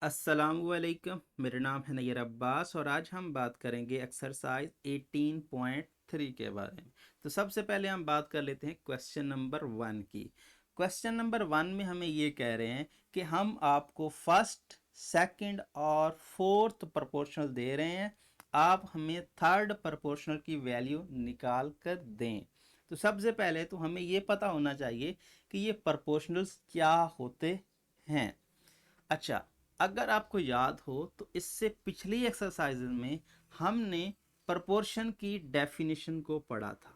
अस्सलामुअलैकुम, मेरा नाम है नैयर अब्बास और आज हम बात करेंगे एक्सरसाइज 18.3 के बारे में। तो सबसे पहले हम बात कर लेते हैं क्वेश्चन नंबर 1 की। क्वेश्चन नंबर 1 में हमें ये कह रहे हैं कि हम आपको फर्स्ट, सेकंड और फोर्थ प्रोपोर्शनल दे रहे हैं, आप हमें थर्ड प्रोपोर्शनल की वैल्यू निकाल कर दें। तो सबसे पहले तो हमें ये पता होना चाहिए कि ये प्रोपोर्शनल्स क्या होते हैं। अच्छा, अगर आपको याद हो तो इससे पिछली एक्सरसाइज में हमने प्रपोर्शन की डेफिनेशन को पढ़ा था।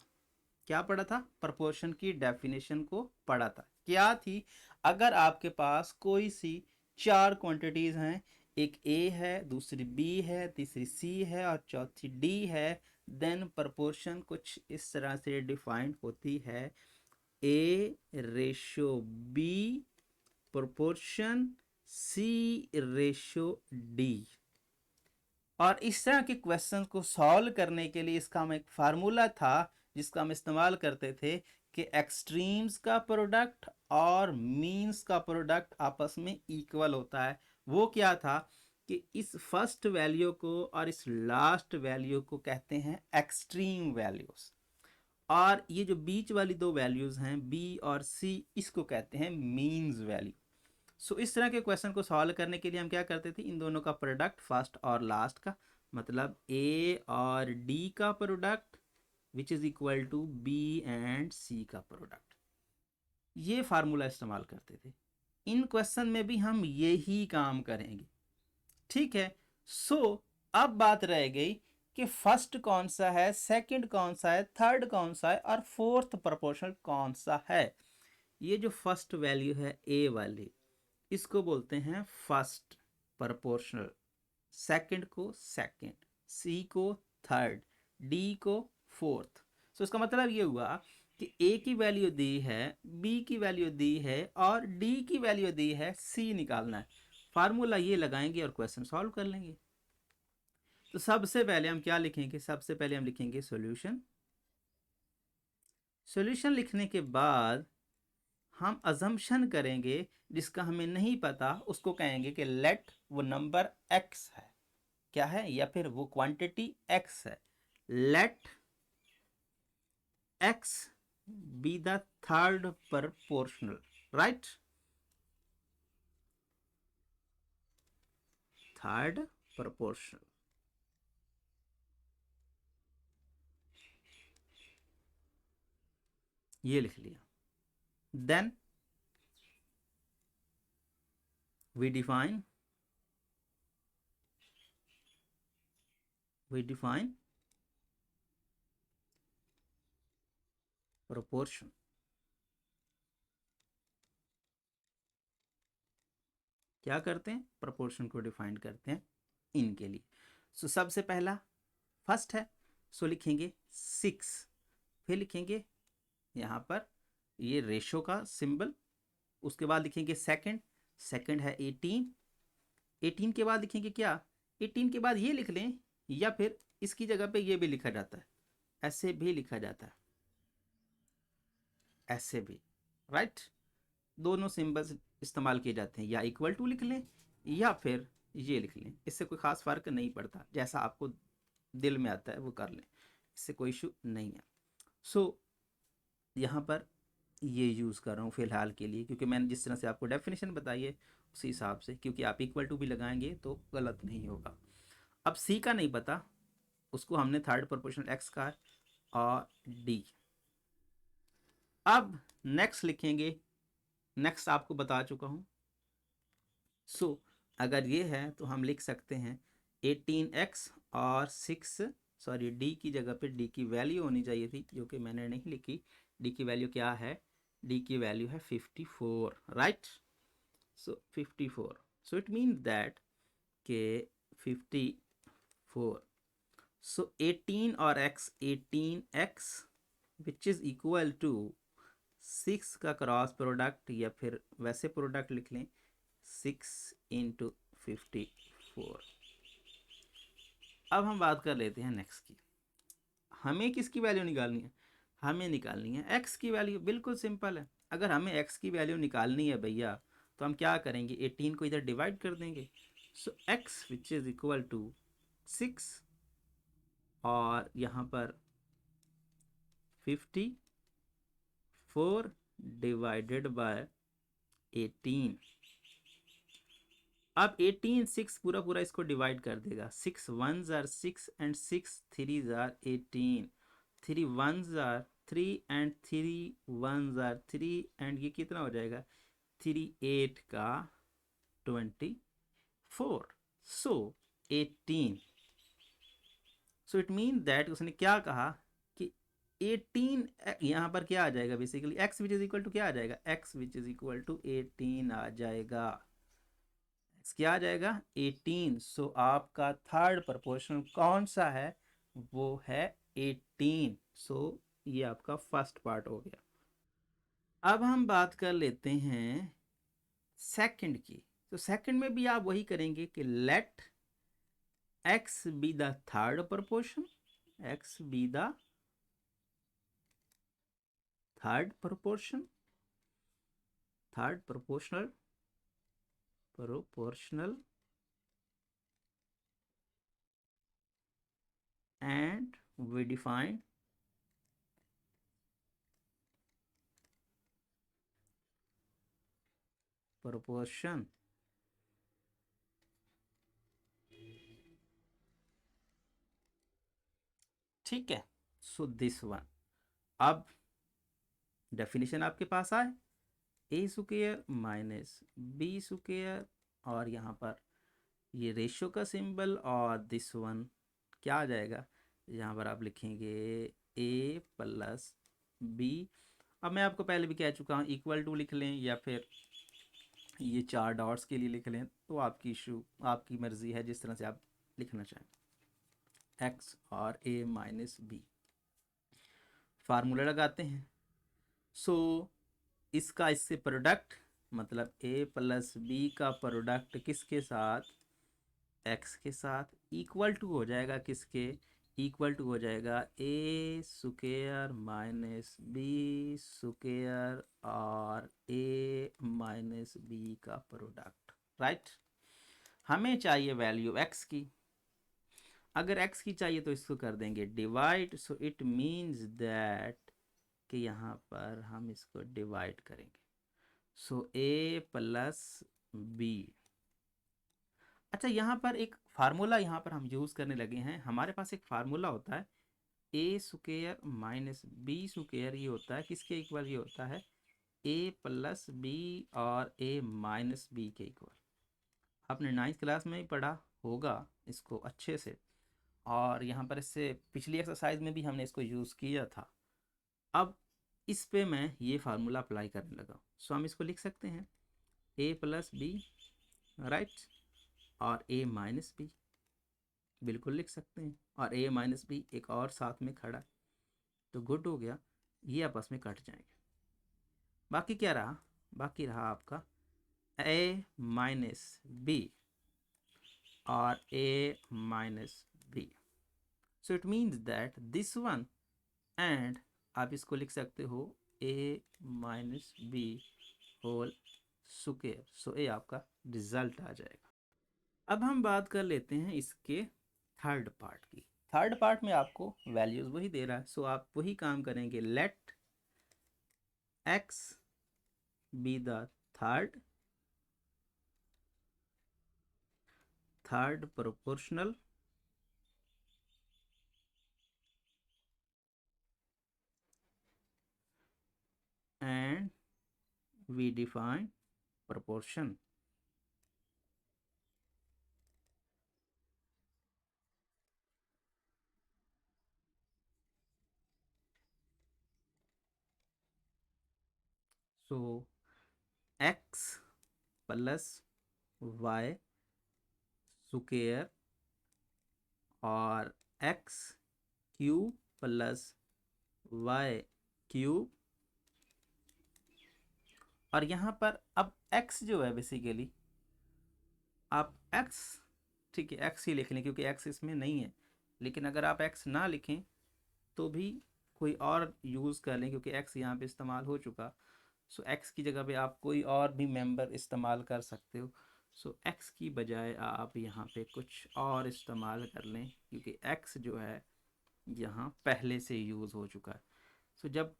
क्या पढ़ा था? प्रपोर्शन की डेफिनेशन को पढ़ा था। क्या थी? अगर आपके पास कोई सी चार क्वांटिटीज हैं, एक ए है, दूसरी बी है, तीसरी सी है और चौथी डी है, देन प्रपोर्शन कुछ इस तरह से डिफाइंड होती है: A ratio B proportion C ratio D. और इस तरह के क्वेश्चन को सॉल्व करने के लिए इसका हम एक फार्मूला था जिसका हम इस्तेमाल करते थे कि एक्सट्रीम्स का प्रोडक्ट और मीन्स का प्रोडक्ट आपस में इक्वल होता है। वो क्या था कि इस फर्स्ट वैल्यू को और इस लास्ट वैल्यू को कहते हैं एक्सट्रीम वैल्यूज, और ये जो बीच वाली दो वैल्यूज हैं बी और सी, इसको कहते हैं मीन्स वैल्यू। सो इस तरह के क्वेश्चन को सॉल्व करने के लिए हम क्या करते थे, इन दोनों का प्रोडक्ट फर्स्ट और लास्ट का, मतलब ए और डी का product which is equal to B and C का प्रोडक्ट, ये फार्मूला इस्तेमाल करते थे। इन क्वेश्चन में भी हम यही काम करेंगे, ठीक है। सो अब बात रह गई कि फर्स्ट कौन सा है, सेकंड कौन सा है, थर्ड कौन सा है और फोर्थ प्रोपोर्शनल कौन सा है। ये जो फर्स्ट वैल्यू है ए वाली, इसको बोलते हैं फर्स्ट प्रोपोर्शनल, सेकंड को सेकंड, सी को थर्ड, डी को फोर्थ। सो इसका मतलब ये हुआ कि ए की वैल्यू दी है, बी की वैल्यू दी है और डी की वैल्यू दी है, सी निकालना है। फार्मूला ये लगाएंगे और क्वेश्चन सॉल्व कर लेंगे। तो सबसे पहले हम क्या लिखेंगे? सबसे पहले हम लिखेंगे सॉल्यूशन। सॉल्यूशन लिखने के बाद हम अजम्पशन करेंगे, जिसका हमें नहीं पता उसको कहेंगे कि लेट वो नंबर x है, क्या है, या फिर वो क्वांटिटी x है, let x B the third proportional, right, third proportional. ये लिख लिया। Then we define proportion. क्या करते हैं? प्रोपोर्शन को डिफाइन करते हैं इनके लिए। सो सबसे पहला फर्स्ट है, सो लिखेंगे 6, फिर लिखेंगे यहाँ पर ये रेशो का सिंबल, उसके बाद लिखेंगे सेकंड, सेकंड है 18, 18 के बाद लिखेंगे क्या, 18 के बाद ये लिख लें, या फिर इसकी जगह पे ये भी लिखा जाता है, ऐसे भी लिखा जाता है, ऐसे भी, राइट। दोनों सिंबल्स इस्तेमाल किए जाते हैं, या इक्वल टू लिख लें या फिर ये लिख लें, इससे कोई ख़ास फ़र्क नहीं पड़ता, जैसा आपको दिल में आता है वो कर लें, इससे कोई इशू नहीं है। सो यहाँ पर ये यूज़ कर रहा हूँ फ़िलहाल के लिए, क्योंकि मैंने जिस तरह से आपको डेफिनेशन बताई है उसी हिसाब से, क्योंकि आप इक्वल टू भी लगाएंगे तो गलत नहीं होगा। अब सी का नहीं पता, उसको हमने थर्ड प्रोपोर्शनल एक्स का और डी। अब नेक्स्ट लिखेंगे, नेक्स्ट आपको बता चुका हूँ। सो अगर ये है तो हम लिख सकते हैं 18x और 6, सॉरी डी की जगह पे डी की वैल्यू होनी चाहिए थी जो कि मैंने नहीं लिखी। डी की वैल्यू क्या है? डी की वैल्यू है 54, right. So 54, so it mean that के 54, सो 18 और x, 18x which is equal to 6 का क्रॉस प्रोडक्ट, या फिर वैसे प्रोडक्ट लिख लें 6 इंटू 54। अब हम बात कर लेते हैं नेक्स्ट की। हमें किसकी वैल्यू निकालनी है? हमें निकालनी है एक्स की वैल्यू। बिल्कुल सिंपल है। अगर हमें एक्स की वैल्यू निकालनी है भैया, तो हम क्या करेंगे, 18 को इधर डिवाइड कर देंगे, so x which is equal to 6 और यहाँ पर 54 डिवाइडेड बाय 18। अब 18 6 पूरा पूरा इसको डिवाइड कर देगा। 6 1s are 6 and 6 3s are 18। 3 1s are 3 and 3 1s are 3 and ये कितना हो जाएगा 3 8 का 24। सो 18। सो इट मीन दैट उसने क्या कहा कि 18 यहाँ पर क्या आ जाएगा basically x which is equal to क्या आ जाएगा x which is equal to 18 आ जाएगा। क्या आ जाएगा 18। सो आपका थर्ड प्रोपोर्शनल कौन सा है वो है 18। सो ये आपका फर्स्ट पार्ट हो गया। अब हम बात कर लेते हैं सेकंड की। तो सेकंड में भी आप वही करेंगे कि let x B the third proportion, x B the third proportion, third proportional and we define proportion। ठीक है। So this one. अब डेफिनेशन आपके पास आए A square minus B square और यहाँ पर ये रेशियो का सिंबल और दिस वन क्या आ जाएगा यहाँ पर आप लिखेंगे ए प्लस बी। अब मैं आपको पहले भी कह चुका हूँ इक्वल टू लिख लें या फिर ये 4 डॉट्स के लिए लिख लें, तो आपकी इशू आपकी मर्ज़ी है जिस तरह से आप लिखना चाहें। एक्स और ए माइनस बी फार्मूला लगाते हैं। सो इसका इससे प्रोडक्ट मतलब ए प्लस बी का प्रोडक्ट किसके साथ एक्स के साथ इक्वल टू हो जाएगा किसके इक्वल टू हो जाएगा A square minus B square और ए माइनस बी का प्रोडक्ट। राइट। हमें चाहिए वैल्यू एक्स की। अगर एक्स की चाहिए तो इसको कर देंगे divide. So it means that कि यहाँ पर हम इसको डिवाइड करेंगे। सो ए प्लस बी। अच्छा यहाँ पर एक फार्मूला यहाँ पर हम यूज़ करने लगे हैं। हमारे पास एक फार्मूला होता है A square minus B square. ये होता है किसके इक्वल ये होता है ए प्लस बी और ए माइनस बी के इक्वल। आपने 9th क्लास में ही पढ़ा होगा इसको अच्छे से और यहाँ पर इससे पिछली एक्सरसाइज में भी हमने इसको यूज़ किया था। अब इस पे मैं ये फार्मूला अप्लाई करने लगा। सो हम इसको लिख सकते हैं ए प्लस बी राइट और ए माइनस बी बिल्कुल लिख सकते हैं और ए माइनस बी एक और साथ में खड़ा है तो गुड हो गया। ये आपस में कट जाएंगे। बाकी क्या रहा बाकी रहा आपका ए माइनस बी और A minus B. So it means that this one and आप इसको लिख सकते हो A minus B whole square. So ये आपका रिजल्ट आ जाएगा। अब हम बात कर लेते हैं इसके थर्ड पार्ट की। थर्ड पार्ट में आपको वैल्यूज वही दे रहा है। सो आप वही काम करेंगे let x be the third proportional and we define proportion। so x plus y square और x cube plus y cube और यहाँ पर अब x जो है बेसिकली आप x ठीक है x ही लिख लें क्योंकि x इसमें नहीं है। लेकिन अगर आप x ना लिखें तो भी कोई और यूज़ कर लें क्योंकि x यहाँ पे इस्तेमाल हो चुका। सो x की जगह पे आप कोई और भी मेंबर इस्तेमाल कर सकते हो। सो एक्स की बजाय आप यहाँ पे कुछ और इस्तेमाल कर लें, क्योंकि एक्स जो है यहाँ पहले से यूज़ हो चुका है। सो जब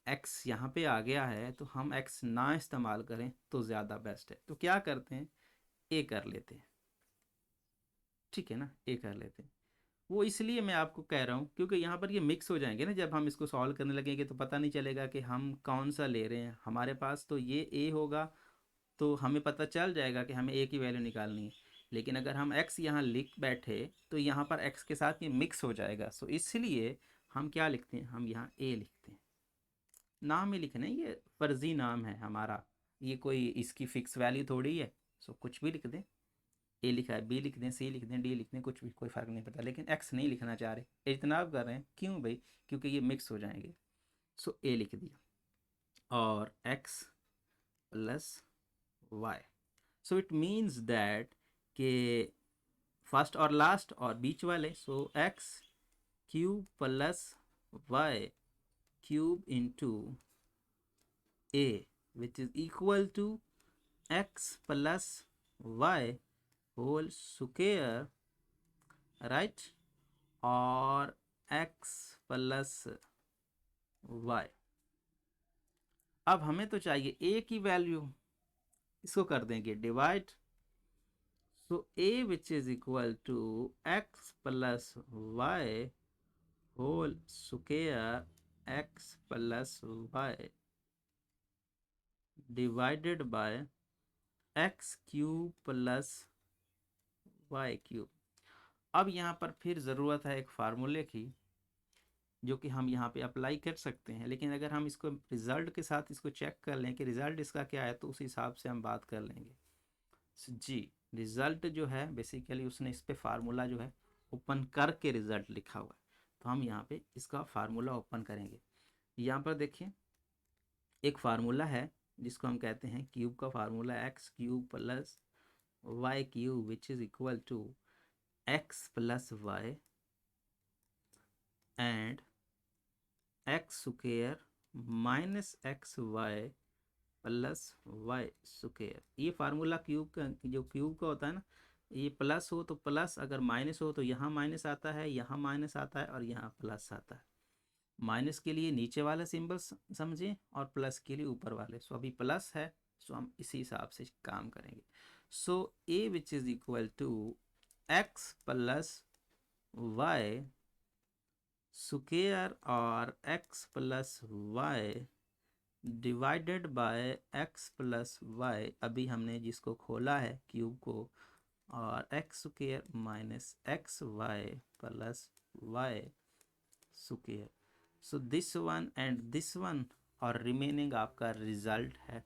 एक्स यहाँ पे आ गया है तो हम एक्स ना इस्तेमाल करें तो ज़्यादा बेस्ट है। तो क्या करते हैं, ए कर लेते हैं, ठीक है ना, ए कर लेते हैं। वो इसलिए मैं आपको कह रहा हूँ क्योंकि यहाँ पर ये मिक्स हो जाएंगे ना, जब हम इसको सॉल्व करने लगेंगे तो पता नहीं चलेगा कि हम कौन सा ले रहे हैं। हमारे पास तो ये ए होगा तो हमें पता चल जाएगा कि हमें ए की वैल्यू निकालनी है, लेकिन अगर हम एक्स यहाँ लिख बैठे तो यहाँ पर एक्स के साथ ये मिक्स हो जाएगा। सो इसलिए हम क्या लिखते हैं, हम यहाँ ए लिखते हैं। नाम ही लिखना है, ये फर्जी नाम है हमारा, ये कोई इसकी फिक्स वैल्यू थोड़ी है। सो कुछ भी लिख दें, ए लिखा है, बी लिख दें, सी लिख दें, डी लिख दें, कुछ भी, कोई फ़र्क नहीं पड़ता, लेकिन एक्स नहीं लिखना चाह रहे, इजतनाब कर रहे हैं। क्यों भाई, क्योंकि ये मिक्स हो जाएंगे। सो ए लिख दिया और X plus Y. So it means that के फर्स्ट और लास्ट और बीच वाले, so X cube plus Y cube into a which is equal to x plus y whole square, right, और x plus y। अब हमें तो चाहिए a की वैल्यू, इसको कर देंगे divide. So a which is equal to x plus y whole square x plus y divided by x cube plus Y cube. अब यहाँ पर फिर ज़रूरत है एक फार्मूले की, जो कि हम यहाँ पे अप्लाई कर सकते हैं, लेकिन अगर हम इसको रिज़ल्ट के साथ इसको चेक कर लें कि रिज़ल्ट इसका क्या है तो उस हिसाब से हम बात कर लेंगे। जी, रिज़ल्ट जो है बेसिकली उसने इस पे फार्मूला जो है ओपन करके रिज़ल्ट लिखा हुआ है, तो हम यहाँ पे इसका फार्मूला ओपन करेंगे। यहाँ पर देखिए एक फार्मूला है जिसको हम कहते हैं क्यूब का formula, X cube plus Y cube which is equal to X plus Y and X square minus X Y plus Y square. ये फार्मूला क्यूब का, जो क्यूब का होता है ना, ये प्लस हो तो प्लस, अगर माइनस हो तो यहाँ माइनस आता है, यहाँ माइनस आता है और यहाँ प्लस आता है। माइनस के लिए नीचे वाला सिंबल समझें और प्लस के लिए ऊपर वाले। सो अभी प्लस है, सो हम इसी हिसाब से काम करेंगे। So A which is equal to X plus Y square और X plus Y divided by X plus Y, अभी हमने जिसको खोला है क्यूब को, और X square minus X Y plus Y square. So this one and this one, और remaining आपका रिजल्ट है।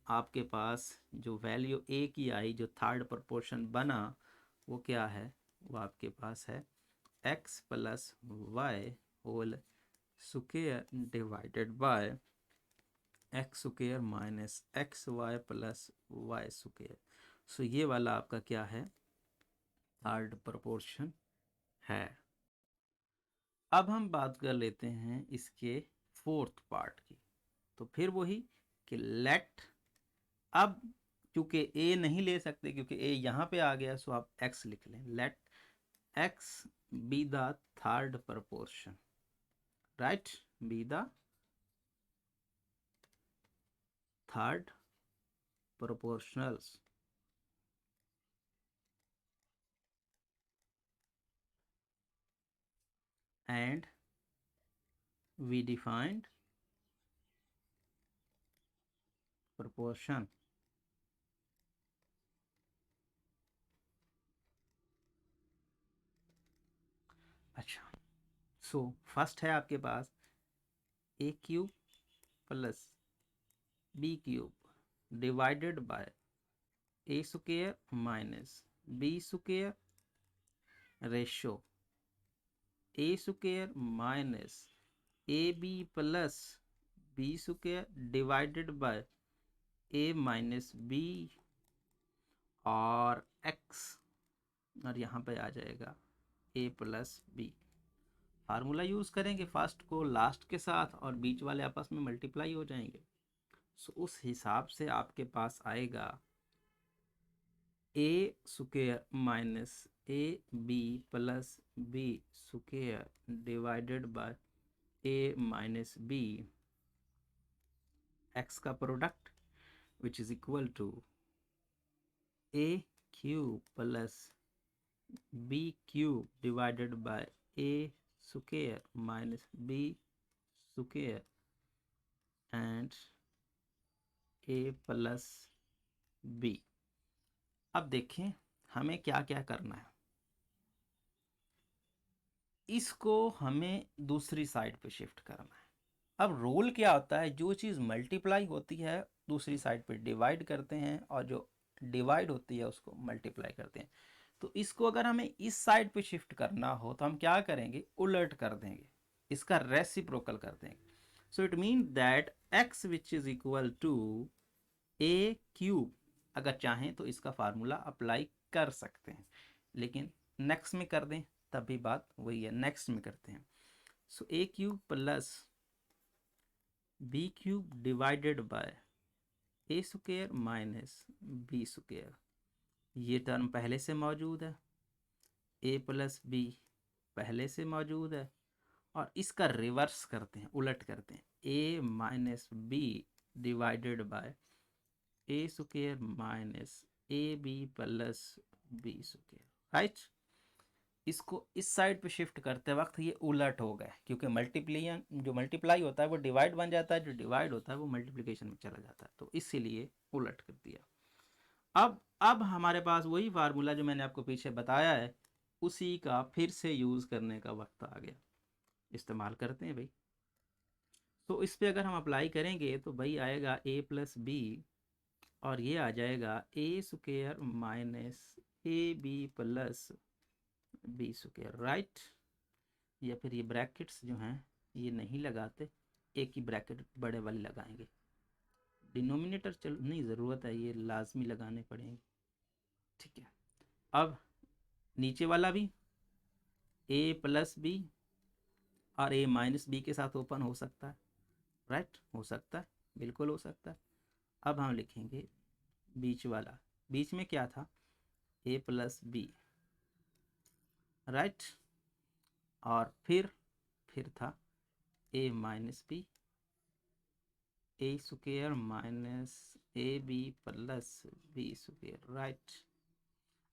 आपके पास जो वैल्यू ए की आई, जो थर्ड प्रोपोर्शन बना, वो क्या है, वो आपके पास है X plus Y whole square divided by X square minus X Y plus Y square. So ये वाला आपका क्या है, थर्ड प्रोपोर्शन है। अब हम बात कर लेते हैं इसके फोर्थ पार्ट की। तो फिर वही कि लेट, अब क्योंकि ए नहीं ले सकते क्योंकि ए यहाँ पे आ गया, सो आप एक्स लिख लें। Let x be the third proportion, right, be the third proportionals, and we defined proportion अच्छा, सो फर्स्ट है आपके पास A cube plus B cube divided by A square minus B square ratio A square minus A B plus B square divided by A minus B और X, और यहाँ पे आ जाएगा A plus B. Formula use करेंगे first को last के साथ और बीच वाले आपस में मल्टीप्लाई हो जाएंगे। सो उस हिसाब से आपके पास आएगा A square minus A B plus B square divided by A minus B X का product which is equal to A cube plus B cube divided by A square minus B square and A plus B. अब देखें हमें क्या क्या करना है। इसको हमें दूसरी साइड पे शिफ्ट करना है। अब रूल क्या होता है, जो चीज़ मल्टीप्लाई होती है दूसरी साइड पे डिवाइड करते हैं और जो डिवाइड होती है उसको मल्टीप्लाई करते हैं। तो इसको अगर हमें इस साइड पे शिफ्ट करना हो तो हम क्या करेंगे, उलट कर देंगे, इसका रेसिप्रोकल कर देंगे। So it mean that X which is equal to A cube, अगर चाहें तो इसका फार्मूला अप्लाई कर सकते हैं, लेकिन नेक्स्ट में कर दें तब भी बात वही है, नेक्स्ट में करते हैं। So A cube plus B cube divided by A square minus B square, ये टर्म पहले से मौजूद है, ए प्लस बी पहले से मौजूद है, और इसका रिवर्स करते हैं, उलट करते हैं, A minus B divided by A square minus A B plus B square, right. इसको इस साइड पे शिफ्ट करते वक्त ये उलट हो गए, क्योंकि मल्टीप्लियन जो मल्टीप्लाई होता है वो डिवाइड बन जाता है, जो डिवाइड होता है वो मल्टीप्लिकेशन में चला जाता है, तो इसीलिए उलट कर दिया। अब हमारे पास वही फार्मूला जो मैंने आपको पीछे बताया है, उसी का फिर से यूज़ करने का वक्त आ गया, इस्तेमाल करते हैं भाई। तो इस पे अगर हम अप्लाई करेंगे तो भाई आएगा ए प्लस बी, और ये आ जाएगा A square minus A B plus B square, right. या फिर ये ब्रैकेट्स जो हैं ये नहीं लगाते, एक ही ब्रैकेट बड़े वाली लगाएंगे, डिनोमिनेटर चल नहीं ज़रूरत है, ये लाजमी लगाने पड़ेंगे, ठीक है। अब नीचे वाला भी ए प्लस बी और ए माइनस बी के साथ ओपन हो सकता है, राइट, हो सकता है, बिल्कुल हो सकता है। अब हम लिखेंगे बीच वाला, बीच में क्या था, ए प्लस बी, राइट, और फिर था A minus B, A square minus A B plus B square, right.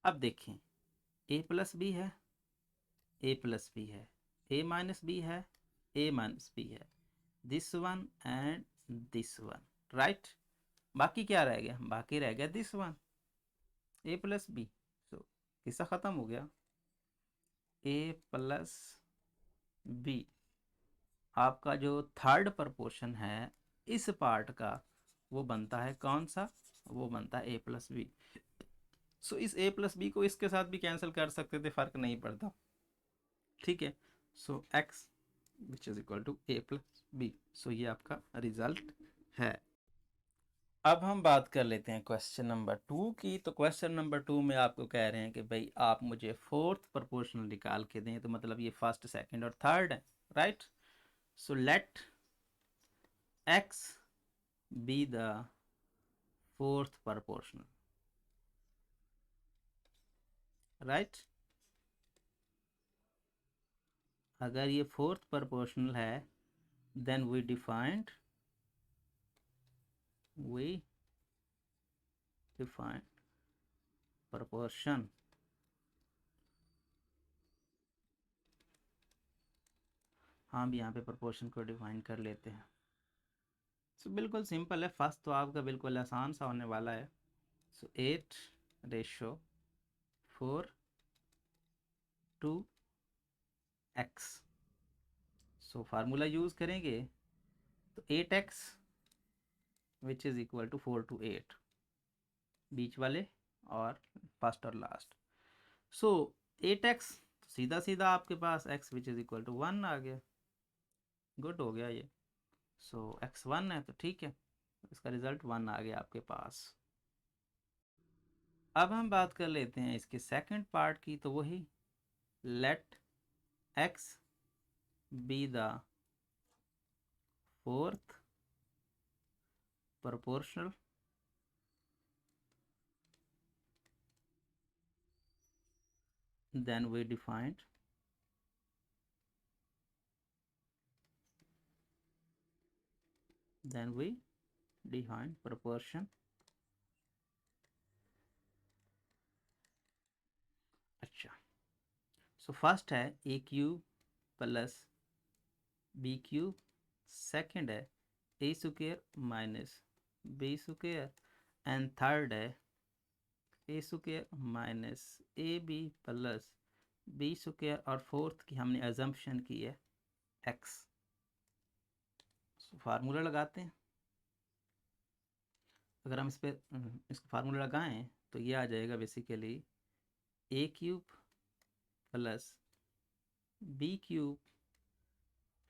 अब देखें ए प्लस बी है, ए प्लस बी है, ए माइनस बी है, ए माइनस बी है, this one and this one, right. बाकी क्या रह गया, बाकी रह गया this one, A plus B. So किस्सा ख़त्म हो गया, ए प्लस बी आपका जो थर्ड प्रपोर्शन है इस पार्ट का, वो बनता है कौन सा, वो बनता है ए प्लस बी। सो इस ए प्लस बी को इसके साथ भी कैंसिल कर सकते थे, फ़र्क नहीं पड़ता, ठीक है। So x which is equal to A plus B, so ये आपका रिजल्ट है। अब हम बात कर लेते हैं क्वेश्चन नंबर 2 की। तो क्वेश्चन नंबर 2 में आपको कह रहे हैं कि भाई आप मुझे फोर्थ प्रोपोर्शनल निकाल के दें, तो मतलब ये फर्स्ट सेकंड और थर्ड है, right. So let x be the fourth proportional, right. अगर ये फोर्थ प्रोपोर्शनल है देन वी डिफाइंड proportion हम यहाँ पे प्रोपोर्शन को डिफाइन कर लेते हैं। सो बिल्कुल सिंपल है, फर्स्ट तो आपका बिल्कुल आसान सा होने वाला है। सो 8/4 सो फार्मूला यूज़ करेंगे तो 8x which is equal to 4/8, बीच वाले और फर्स्ट और लास्ट। सो 8x सीधा सीधा आपके पास x which is equal to 1 आ गया, गुड हो गया ये। सो x 1 है तो ठीक है, इसका रिजल्ट 1 आ गया आपके पास। अब हम बात कर लेते हैं इसके सेकंड पार्ट की, तो वही let x B the fourth proportional then we defined proportion. अच्छा, सो फर्स्ट है A cube plus B cube, second है A square minus B square, and third है A square minus A B plus B square, और fourth की हमने assumption की है x. Formula लगाते हैं। अगर हम इस पर इसको फार्मूला लगाएं तो ये आ जाएगा basically A cube plus B cube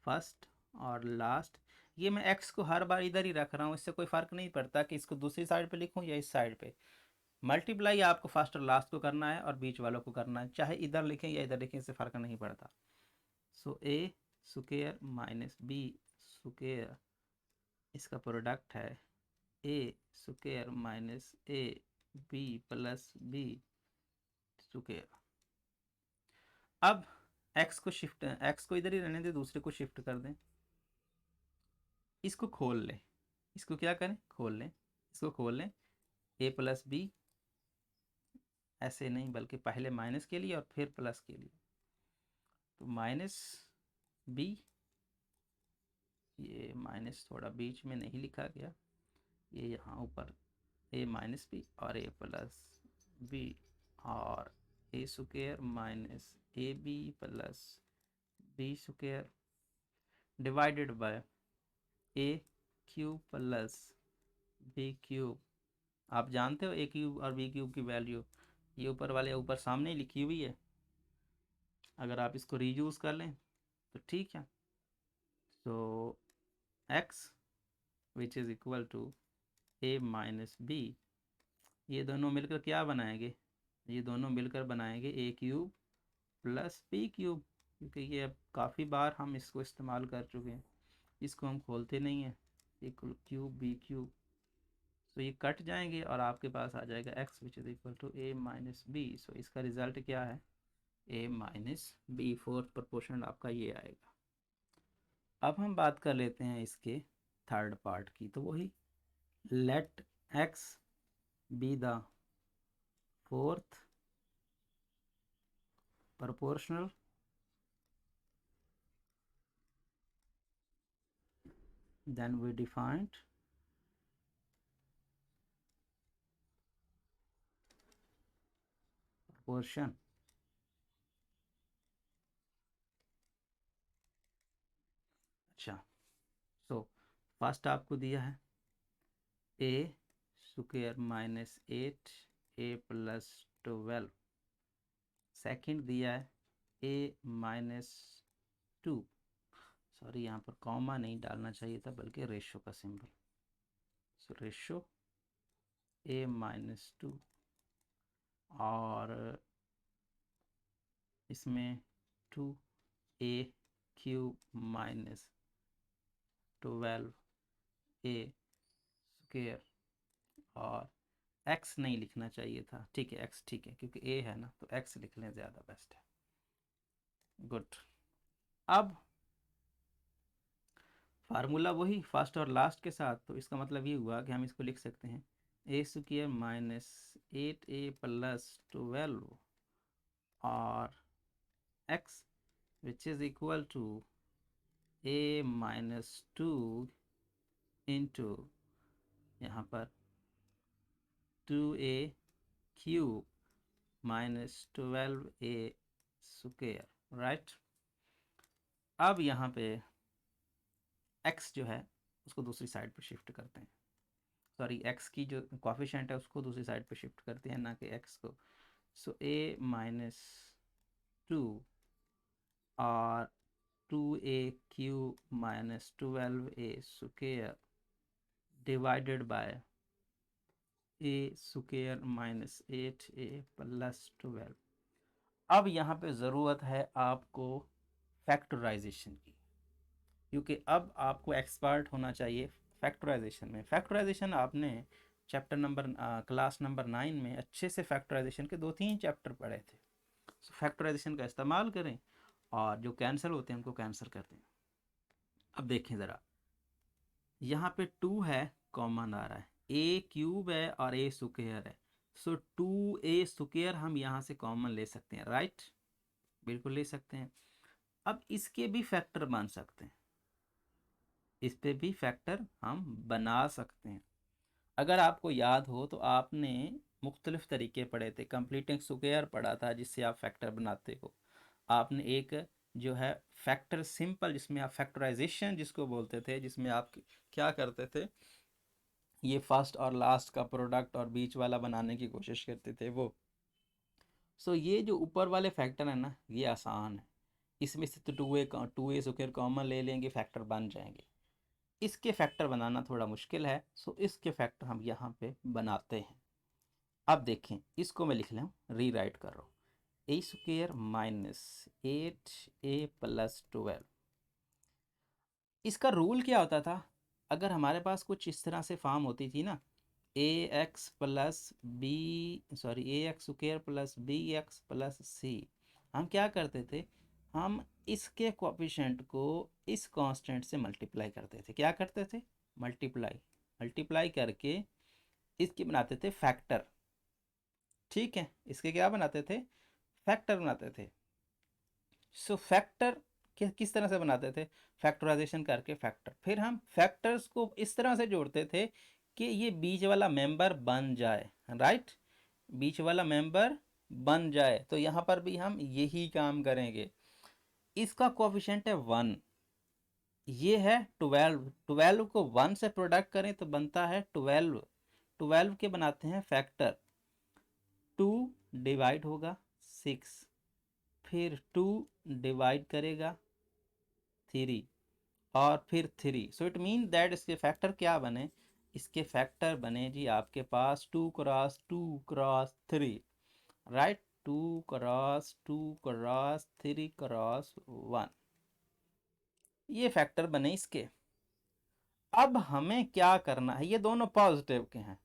first और लास्ट। ये मैं एक्स को हर बार इधर ही रख रहा हूँ, इससे कोई फ़र्क नहीं पड़ता कि इसको दूसरी साइड पे लिखूँ या इस साइड पे। मल्टीप्लाई आपको फर्स्ट और लास्ट को करना है और बीच वालों को करना है, चाहे इधर लिखें या इधर लिखें, इससे फ़र्क नहीं पड़ता। So A square minus B square, इसका प्रोडक्ट है A square minus A B plus B square. अब एक्स को इधर ही रहने दें, दूसरे को शिफ्ट कर दें, इसको खोल लें। इसको क्या करें, खोल लें, इसको खोल लें। ए प्लस बी, ऐसे नहीं बल्कि पहले माइनस के लिए और फिर प्लस के लिए, तो माइनस बी, ये माइनस थोड़ा बीच में नहीं लिखा गया, ये यहाँ ऊपर ए माइनस बी और ए प्लस बी, और A square minus A B plus B square divided by A cube plus B cube. आप जानते हो ए क्यूब और बी क्यूब की वैल्यू, ये ऊपर वाले ऊपर सामने ही लिखी हुई है, अगर आप इसको रीयूज़ कर लें तो ठीक है। तो x which is equal to A minus B, ये दोनों मिलकर क्या बनाएंगे, ये दोनों मिलकर बनाएंगे A cube plus B cube, क्योंकि ये अब काफ़ी बार हम इसको इस्तेमाल कर चुके हैं, इसको हम खोलते नहीं हैं। ए क्यूब बी क्यूब, तो ये कट जाएंगे और आपके पास आ जाएगा x which is equal to A minus B. So इसका रिज़ल्ट क्या है, A minus B, fourth proportional आपका ये आएगा। अब हम बात कर लेते हैं इसके थर्ड पार्ट की, तो वही let x B the fourth proportional then we defined proportion। अच्छा, सो फर्स्ट आपको दिया है A square minus 8 A plus 12, second दिया है ए माइनस 2, सॉरी यहाँ पर कॉमा नहीं डालना चाहिए था बल्कि रेशो का symbol, so ratio A minus 2, और इसमें 2 ए क्यूब माइनस 12 ए स्क्वायर, और x नहीं लिखना चाहिए था, ठीक है x ठीक है, क्योंकि a है ना तो x लिख लें, ज़्यादा बेस्ट है। गुड, अब फार्मूला वही फर्स्ट और लास्ट के साथ, तो इसका मतलब ये हुआ कि हम इसको लिख सकते हैं ए स्क्वायर माइनस 8a प्लस 12 और x which is equal to a minus 2 into यहाँ पर 2a cube minus 12a square, right. अब यहाँ पे x जो है उसको दूसरी साइड पर शिफ्ट करते हैं, सॉरी x की जो कॉफिशेंट है उसको दूसरी साइड पर शिफ्ट करते हैं, ना कि x को। सो a माइनस 2 और 2a cube minus 12a square divided by a square minus 8a plus 12। अब यहाँ पे ज़रूरत है आपको फैक्टराइजेशन की, क्योंकि अब आपको एक्सपर्ट होना चाहिए फैक्टराइजेशन में। फैक्टराइजेशन आपने चैप्टर नंबर क्लास नंबर 9 में अच्छे से फैक्टराइजेशन के 2-3 चैप्टर पढ़े थे, फैक्टराइजेशन का इस्तेमाल करें और जो कैंसिल होते हैं उनको कैंसिल कर दें। अब देखें ज़रा, यहाँ पे 2 है, कॉमन आ रहा है, ए क्यूब है और ए स्क्वायर है, सो 2a² हम यहाँ से कॉमन ले सकते हैं, राइट, बिल्कुल ले सकते हैं। अब इसके भी फैक्टर बन सकते हैं, इस पे भी फैक्टर हम बना सकते हैं। अगर आपको याद हो तो आपने मुख्तलिफ तरीके पढ़े थे, कंप्लीटिंग स्क्वायर पढ़ा था जिससे आप फैक्टर बनाते हो, आपने एक जो है फैक्टर सिंपल जिसमें आप फैक्टराइजेशन जिसको बोलते थे, जिसमें आप क्या करते थे, ये फर्स्ट और लास्ट का प्रोडक्ट और बीच वाला बनाने की कोशिश करते थे वो। सो ये जो ऊपर वाले फैक्टर है ना, ये आसान है, इसमें से तो 2a स्क्वायर कॉमन ले लेंगे, फैक्टर बन जाएंगे। इसके फैक्टर बनाना थोड़ा मुश्किल है, सो इसके फैक्टर हम यहाँ पे बनाते हैं। अब देखें, इसको मैं लिख रहा हूँ, री राइट कर रहा हूँ, a² माइनस 8a प्लस 12। इसका रूल क्या होता था, अगर हमारे पास कुछ इस तरह से फॉर्म होती थी ना, ax plus B sorry ax² plus bx plus c, हम क्या करते थे, हम इसके कोएफिशिएंट को इस कांस्टेंट से मल्टीप्लाई करते थे। क्या करते थे, मल्टीप्लाई करके इसके बनाते थे फैक्टर, ठीक है, इसके क्या बनाते थे, फैक्टर बनाते थे। सो फैक्टर किस तरह से बनाते थे, फैक्टराइजेशन करके फैक्टर, फिर हम फैक्टर्स को इस तरह से जोड़ते थे कि ये बीच वाला मेंबर बन जाए, राइट, बीच वाला मेंबर बन जाए। तो यहाँ पर भी हम यही काम करेंगे। इसका कोएफिशिएंट है 1, ये है 12, 12 को 1 से प्रोडक्ट करें तो बनता है 12, 12 के बनाते हैं फैक्टर, 2 डिवाइड होगा 6, फिर 2 डिवाइड करेगा 3 और फिर 3। सो इट मीन दैट इसके फैक्टर क्या बने, इसके फैक्टर बने जी आपके पास 2 cross 2 cross 3, right, 2 cross 2 cross 3 cross 1, ये फैक्टर बने इसके। अब हमें क्या करना है, ये दोनों पॉजिटिव के हैं,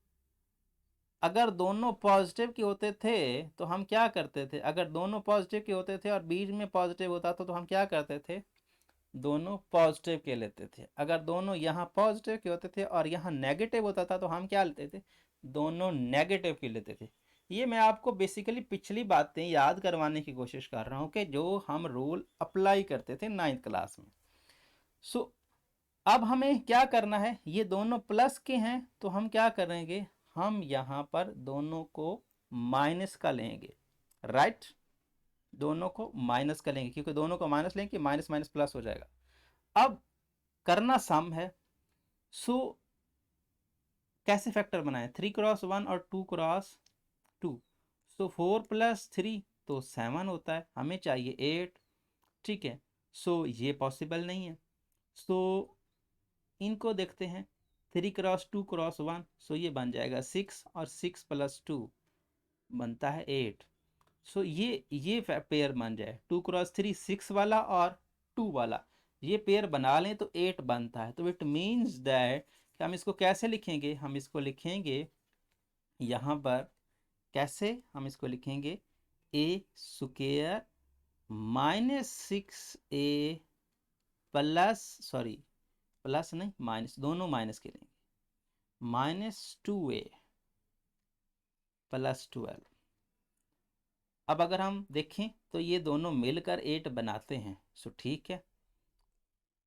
अगर दोनों पॉजिटिव के होते थे तो हम क्या करते थे, अगर दोनों पॉजिटिव के होते थे और बीच में पॉजिटिव होता था तो हम क्या करते थे, दोनों पॉजिटिव के लेते थे। अगर दोनों यहाँ पॉजिटिव के होते थे और यहाँ नेगेटिव होता था तो हम क्या लेते थे, दोनों नेगेटिव के लेते थे। ये मैं आपको बेसिकली पिछली बातें याद करवाने की कोशिश कर रहा हूँ कि जो हम रूल अप्लाई करते थे 9th क्लास में। सो अब हमें क्या करना है, ये दोनों प्लस के हैं तो हम क्या करेंगे, हम यहाँ पर दोनों को माइनस का लेंगे, राइट, दोनों को माइनस का लेंगे, क्योंकि दोनों को माइनस लेंगे माइनस माइनस प्लस हो जाएगा। अब करना सम है, सो कैसे फैक्टर बनाए, 3 क्रॉस 1 और 2 क्रॉस 2, सो 4 प्लस 3 तो 7 होता है, हमें चाहिए 8, ठीक है, सो ये पॉसिबल नहीं है। सो इनको देखते हैं, 3 क्रॉस 2 क्रॉस 1, सो ये बन जाएगा 6 और 6 प्लस 2 बनता है 8। सो ये पेयर बन जाए, 2 क्रॉस 3 6 वाला और 2 वाला, ये पेयर बना लें तो 8 बनता है। तो इट मीन्स दैट कि हम इसको कैसे लिखेंगे, हम इसको लिखेंगे यहाँ पर, कैसे हम इसको लिखेंगे, a² minus 6a plus sorry plus नहीं माइनस, दोनों माइनस के लेंगे, माइनस 2a प्लस 12। अब अगर हम देखें तो ये दोनों मिलकर 8 बनाते हैं, सो ठीक है।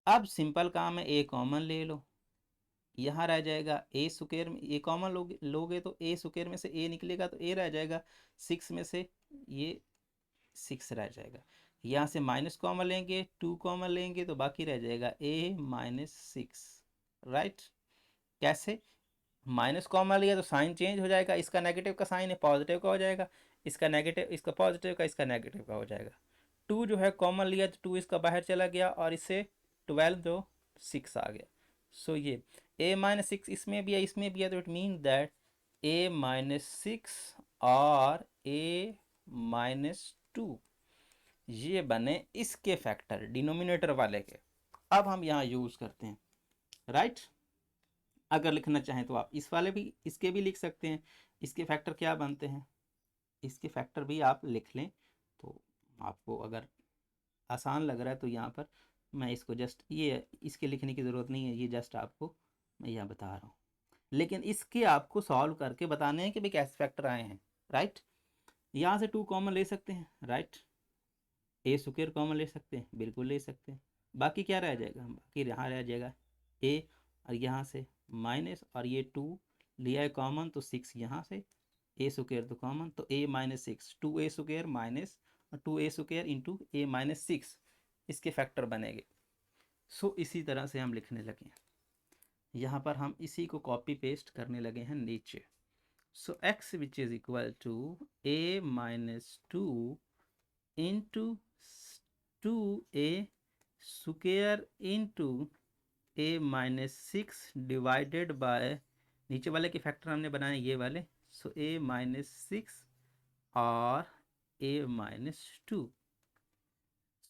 अब सिंपल काम है, a कॉमन ले लो, यहाँ रह जाएगा a² में, a कॉमन लोगे तो a² में से a निकलेगा तो a रह जाएगा, 6 में से ये 6 रह जाएगा, यहाँ से माइनस कॉमन लेंगे 2 कॉमन लेंगे तो बाकी रह जाएगा a माइनस 6, राइट। कैसे, माइनस कॉमन लिया तो साइन चेंज हो जाएगा, इसका नेगेटिव का साइन है पॉजिटिव का हो जाएगा, इसका नेगेटिव इसका पॉजिटिव का इसका नेगेटिव का हो जाएगा। 2 जो है कॉमन लिया तो 2 इसका बाहर चला गया और इससे 12 जो 6 आ गया। सो ये a माइनस 6 इसमें भी है इसमें भी है, तो it mean that a minus 6 और a माइनस 2 ये बने इसके फैक्टर डिनोमिनेटर वाले के। अब हम यहाँ यूज़ करते हैं, राइट। अगर लिखना चाहें तो आप इस वाले भी इसके भी लिख सकते हैं, इसके फैक्टर क्या बनते हैं, इसके फैक्टर भी आप लिख लें तो आपको अगर आसान लग रहा है तो यहाँ पर मैं इसको जस्ट ये इसके लिखने की ज़रूरत नहीं है, ये जस्ट आपको मैं यहाँ बता रहा हूँ। लेकिन इसके आपको सॉल्व करके बताने हैं कि भाई कैसे फैक्टर आए हैं, राइट। यहाँ से 2 कॉमन ले सकते हैं, राइट। ए स्क्वायर कॉमन ले सकते हैं, बिल्कुल ले सकते हैं। बाकी क्या रह जाएगा, बाकी यहाँ रह जाएगा ए, और यहाँ से माइनस, और ये 2 लिया है कॉमन तो 6 यहाँ से, ए स्क्वायर तो कॉमन, तो A minus 6, 2a square minus 2a square into A minus 6 इसके फैक्टर बनेंगे। सो इसी तरह से हम लिखने लगे हैं, यहाँ पर हम इसी को कॉपी पेस्ट करने लगे हैं नीचे। So x which is equal to a minus 2 into 2a square into a minus 6 divided by, नीचे वाले के फैक्टर हमने बनाए ये वाले, सो a माइनस 6 और a माइनस 2।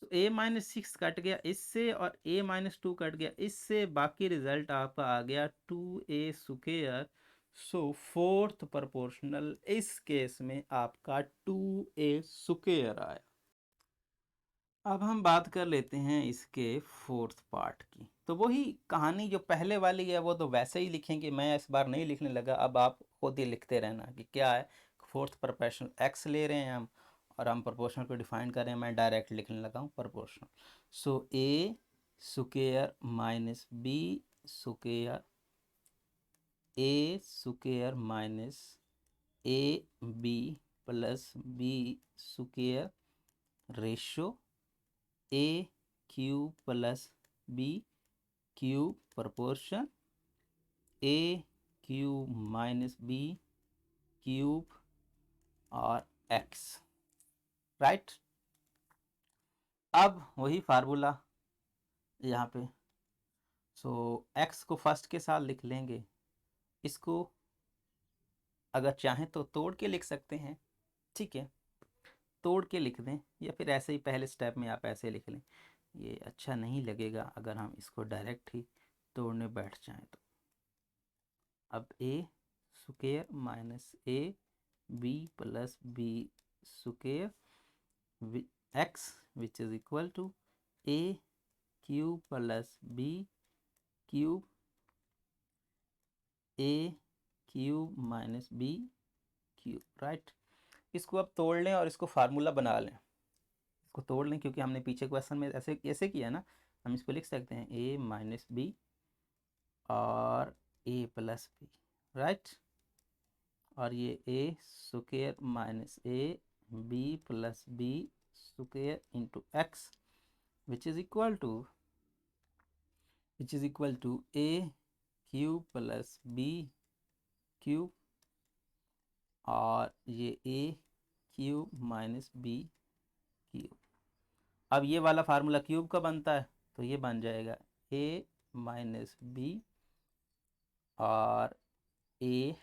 तो a माइनस 6 कट गया इससे और a माइनस 2 कट गया इससे, बाकी रिजल्ट आपका आ गया 2a स्क्वायर। सो फोर्थ प्रोपोर्शनल इस केस में आपका 2a स्क्वायर आया। अब हम बात कर लेते हैं इसके फोर्थ पार्ट की। तो वही कहानी जो पहले वाली है वो तो वैसे ही लिखेंगे, मैं इस बार नहीं लिखने लगा, अब आप खुद ही लिखते रहना कि क्या है। फोर्थ प्रोपोर्शनल x ले रहे हैं हम, और हम प्रोपोर्शनल को डिफाइन कर रहे हैं, मैं डायरेक्ट लिखने लगा हूँ proportional. So a square minus b square, a square minus a b plus b square ratio a cube plus b cube proportion a cube minus b cube और x, राइट। अब वही फार्मूला यहाँ पे, सो x को first के साथ लिख लेंगे, इसको अगर चाहें तो तोड़ के लिख सकते हैं, ठीक है, तोड़ के लिख दें, या फिर ऐसे ही पहले स्टेप में आप ऐसे लिख लें। ये अच्छा नहीं लगेगा अगर हम इसको डायरेक्ट ही तोड़ने बैठ जाएं तो। अब a square minus a b plus b square x which is equal to a cube plus b cube a cube minus b cube, right. इसको अब तोड़ लें और इसको फार्मूला बना लें, इसको तोड़ लें क्योंकि हमने पीछे क्वेश्चन में ऐसे ऐसे किया ना। हम इसको लिख सकते हैं a माइनस b और a प्लस b, राइट। और ये a square minus a b plus b square into x which is equal to a cube plus b cube और ये a cube minus b cube. अब ये वाला formula cube का बनता है तो ये बन जाएगा a माइनस b और a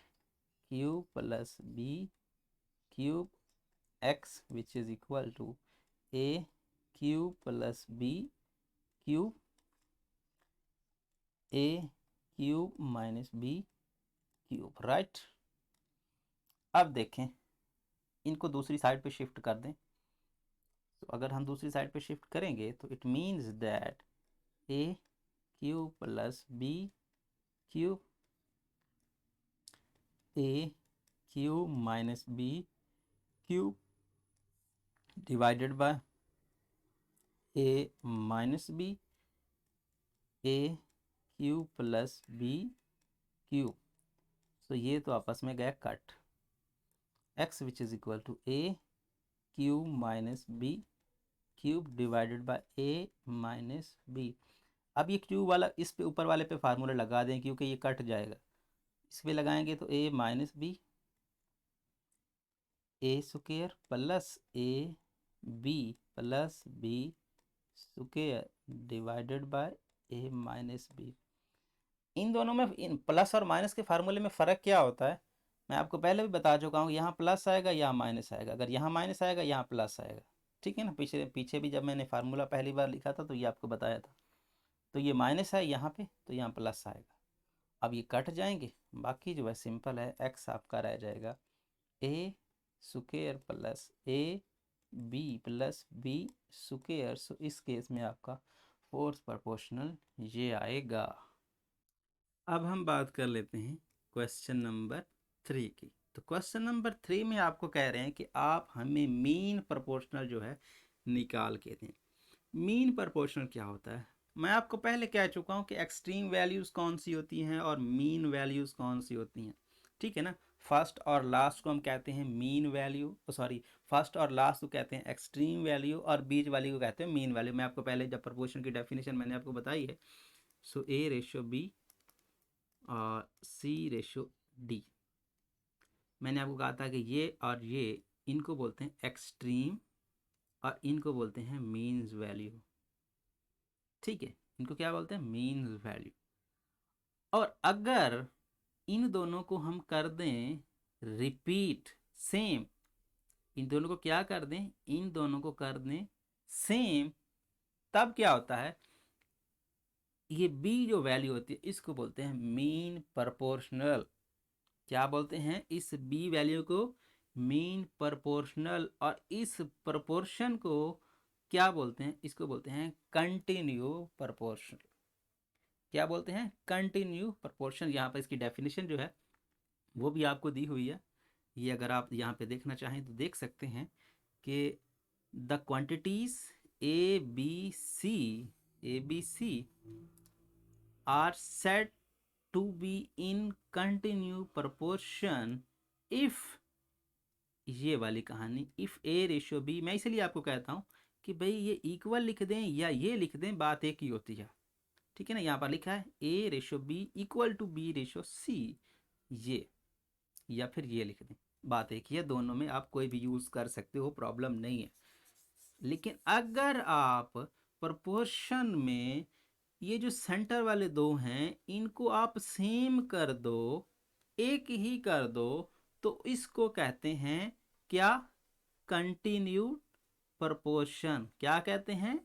cube plus b cube x which is equal to a cube plus b cube a cube minus b cube, right. अब देखें, इनको दूसरी साइड पे शिफ्ट कर दें, तो अगर हम दूसरी साइड पे शिफ्ट करेंगे तो it means that a cube plus b cube a cube minus b cube divided by a minus b a cube plus b cube. तो ये तो आपस में गया cut, x which is equal to a cube minus b cube divided by a minus b। अब ये cube वाला इस पे ऊपर वाले पे फार्मूला लगा दें क्योंकि ये कट जाएगा, इस पे लगाएंगे तो a minus b a square plus a b plus b square divided by a minus b। इन दोनों में, इन प्लस और माइनस के फार्मूले में फ़र्क क्या होता है मैं आपको पहले भी बता चुका हूँ। यहाँ प्लस आएगा यहाँ माइनस आएगा, अगर यहाँ माइनस आएगा यहाँ प्लस आएगा, ठीक है ना। पीछे पीछे भी जब मैंने फार्मूला पहली बार लिखा था तो ये आपको बताया था। तो ये माइनस है यहाँ पे तो यहाँ प्लस आएगा। अब ये कट जाएंगे, बाकी जो है सिंपल है, एक्स आपका रह जाएगा a square plus a B plus B square. So इस केस में आपका फोर्स प्रोपोर्शनल ये आएगा। अब हम बात कर लेते हैं क्वेश्चन नंबर 3 की। तो क्वेश्चन नंबर 3 में आपको कह रहे हैं कि आप हमें मीन प्रोपोर्शनल जो है निकाल के दें। मीन प्रोपोर्शनल क्या होता है? मैं आपको पहले कह चुका हूँ कि एक्सट्रीम वैल्यूज़ कौन सी होती हैं और मीन वैल्यूज़ कौन सी होती हैं, ठीक है ना। फर्स्ट और लास्ट को हम कहते हैं मीन वैल्यू, सॉरी फर्स्ट और लास्ट को कहते हैं एक्सट्रीम वैल्यू और बीच वाली को कहते हैं मीन वैल्यू। मैं आपको पहले जब प्रोपोर्शन की डेफिनेशन मैंने आपको बताई है। सो ए रेशो बी और सी रेशो डी। मैंने आपको कहा था कि ये और ये इनको बोलते हैं एक्सट्रीम और इनको बोलते हैं मीन्स वैल्यू, ठीक है। इनको क्या बोलते हैं? Means value. और अगर इन दोनों को हम कर दें रिपीट सेम, इन दोनों को क्या कर दें? इन दोनों को कर दें सेम, तब क्या होता है? ये बी जो वैल्यू होती है इसको बोलते हैं मीन प्रोपोर्शनल। क्या बोलते हैं? इस बी वैल्यू को मीन प्रोपोर्शनल। और इस प्रोपोर्शन को क्या बोलते हैं? इसको बोलते हैं कंटिन्यू प्रोपोर्शनल। क्या बोलते हैं? Continue proportion. यहाँ पर इसकी डेफिनेशन जो है वो भी आपको दी हुई है। ये अगर आप यहाँ पे देखना चाहें तो देख सकते हैं कि the quantities A B C are set to be in continue proportion if, ये वाली कहानी, इफ ए रेशो बी। मैं इसलिए आपको कहता हूँ कि भाई ये इक्वल लिख दें या ये लिख दें, बात एक ही होती है, ठीक है ना। यहाँ पर लिखा है A ratio B equal to B ratio C, ये या फिर ये लिख दें, बात एक ही है। दोनों में आप कोई भी यूज़ कर सकते हो, प्रॉब्लम नहीं है। लेकिन अगर आप प्रोपोर्शन में ये जो सेंटर वाले दो हैं इनको आप सेम कर दो, एक ही कर दो, तो इसको कहते हैं क्या? Continued proportion. क्या कहते हैं?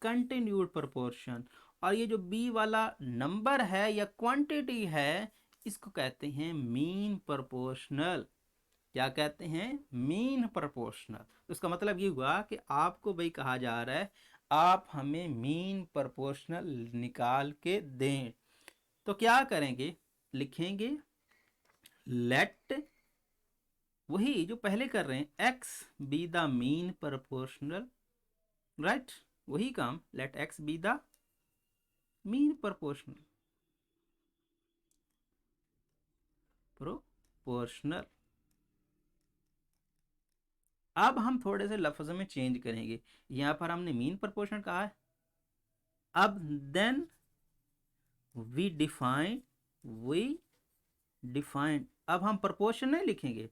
Continued proportion. और ये जो बी वाला नंबर है या क्वांटिटी है इसको कहते हैं मीन प्रोपोर्शनल। क्या कहते हैं? Mean proportional. तो इसका मतलब ये हुआ कि आपको भाई कहा जा रहा है आप हमें मीन प्रोपोर्शनल निकाल के दें। तो क्या करेंगे? लिखेंगे लेट, वही जो पहले कर रहे हैं, x be the mean proportional, right, वही काम, let x be the mean proportional. अब हम थोड़े से लफ्ज़ों में चेंज करेंगे। यहां पर हमने मीन प्रोपोर्शनल कहा है, अब देन वी डिफाइन अब हम प्रोपोर्शन नहीं लिखेंगे।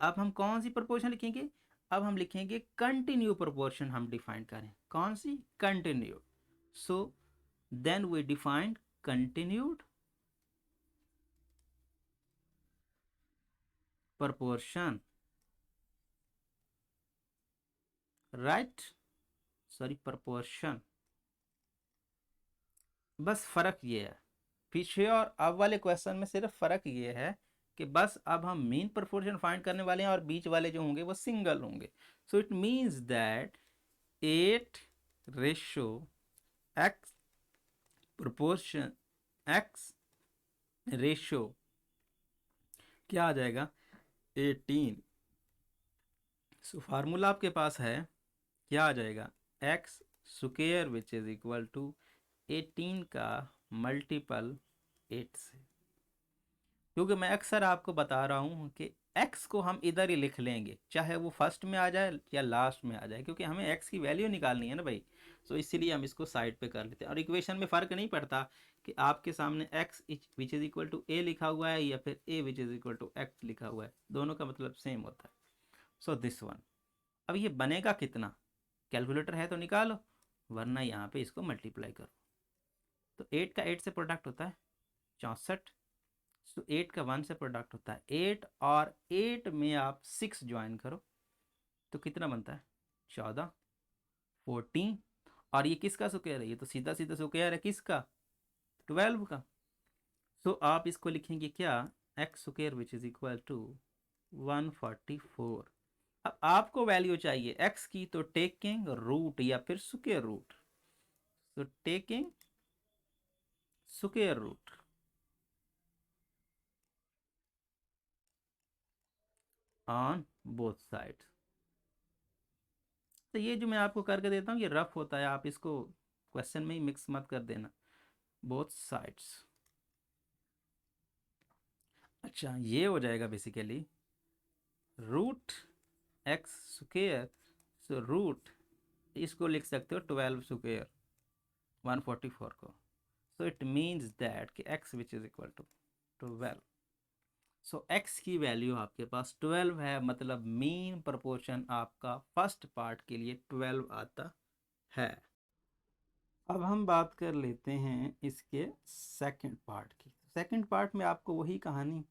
अब हम कौन सी प्रोपोर्शन लिखेंगे? अब हम लिखेंगे कंटिन्यू प्रोपोर्शन। हम डिफाइन करें कौन सी? Continue. So then we define continued proportion, right, sorry proportion. बस फर्क ये है, पीछे और अब वाले क्वेश्चन में सिर्फ फर्क ये है कि बस अब हम मीन प्रोपोर्शन फाइंड करने वाले हैं और बीच वाले जो होंगे वो सिंगल होंगे। सो it means that 8 ratio x proportion x ratio क्या आ जाएगा? 18। सो फार्मूला आपके पास है, क्या आ जाएगा? X square which is equal to 18 का मल्टीपल 8 से। क्योंकि मैं अक्सर आपको बता रहा हूँ कि x को हम इधर ही लिख लेंगे, चाहे वो फर्स्ट में आ जाए या लास्ट में आ जाए, क्योंकि हमें x की वैल्यू निकालनी है ना भाई। सो इसीलिए हम इसको साइड पे कर लेते हैं। और इक्वेशन में फ़र्क नहीं पड़ता कि आपके सामने x which is equal to a लिखा हुआ है या फिर a which is equal to x लिखा हुआ है, दोनों का मतलब सेम होता है। So this one. अब ये बनेगा कितना? कैलकुलेटर है तो निकालो, वरना यहाँ पे इसको मल्टीप्लाई करो। तो 8 का 8 से प्रोडक्ट होता है 64। तो 8 का 1 से प्रोडक्ट होता है 8, और 8 में आप 6 ज्वाइन करो तो कितना बनता है? 14, 14। और ये किसका स्क्वायर है? ये तो सीधा सीधा स्क्वायर है किसका? 12 का। सो आप इसको लिखेंगे क्या? X square which is equal to 144। अब आपको वैल्यू चाहिए x की, तो टेकिंग रूट या फिर स्क्वायर रूट, तो taking square root on both side. तो ये जो मैं आपको करके देता हूँ ये रफ होता है, आप इसको क्वेश्चन में ही मिक्स मत कर देना, बोथ साइड्स। अच्छा, ये हो जाएगा basically root x square, so root इसको लिख सकते हो 12 स्क्वेयर 144 को, सो इट मीन्स दैट कि x which is equal to 12। So x की वैल्यू आपके पास 12 है, मतलब मीन प्रोपोर्शन आपका फर्स्ट पार्ट के लिए 12 आता है। अब हम बात कर लेते हैं इसके सेकंड पार्ट की। सेकंड पार्ट में आपको वही कहानी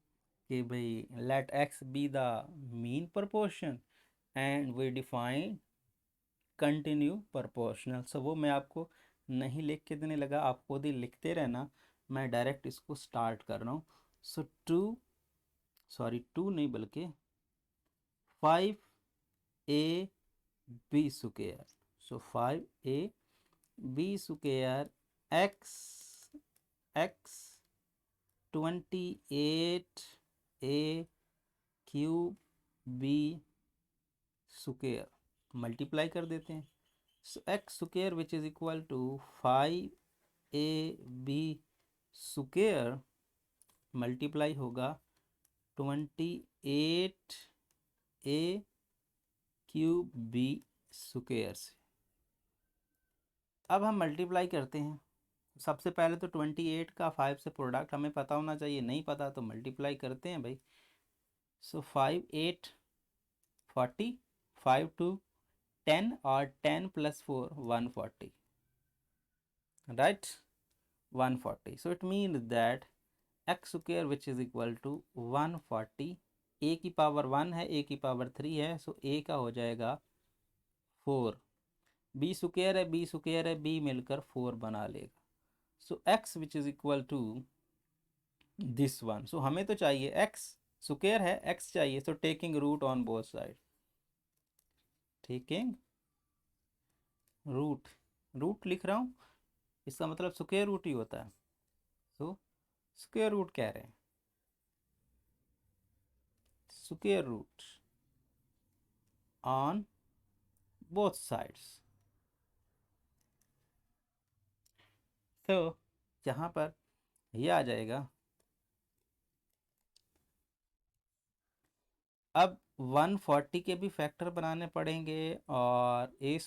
कि भाई let x B the mean proportion and we define continue proportional. So वो मैं आपको नहीं लिख के देने लगा, आप खुद ही लिखते रहना, मैं डायरेक्ट इसको स्टार्ट कर रहा हूँ। सो टू नहीं बल्कि 5ab square, so 5ab square x 28a³ square multiply कर देते हैं। So x square which is equal to 5ab square multiply होगा 28a³ स्क्वायर से। अब हम मल्टीप्लाई करते हैं। सबसे पहले तो 28 का 5 से प्रोडक्ट हमें पता होना चाहिए, नहीं पता तो मल्टीप्लाई करते हैं भाई। सो 5 8 40, 5 2 10 और 10 + 4 140, right 140। So it mean that x square which is equal to 140, a की पावर 1 है, ए की पावर 3 है, सो ए का हो जाएगा 4, बी स्क्वायर है, बी स्क्वायर है, बी मिलकर 4 बना लेगा। So x which is equal to this one. So हमें तो चाहिए एक्स स्क्वायर है, एक्स चाहिए, so taking root on both side, taking root, root लिख रहा हूँ, इसका मतलब स्क्वायर रूट ही होता है। सो स्क्वायर रूट कह रहे हैं, square root on both sides. तो यहाँ पर ये आ जाएगा। अब 140 के भी फैक्टर बनाने पड़ेंगे, और ए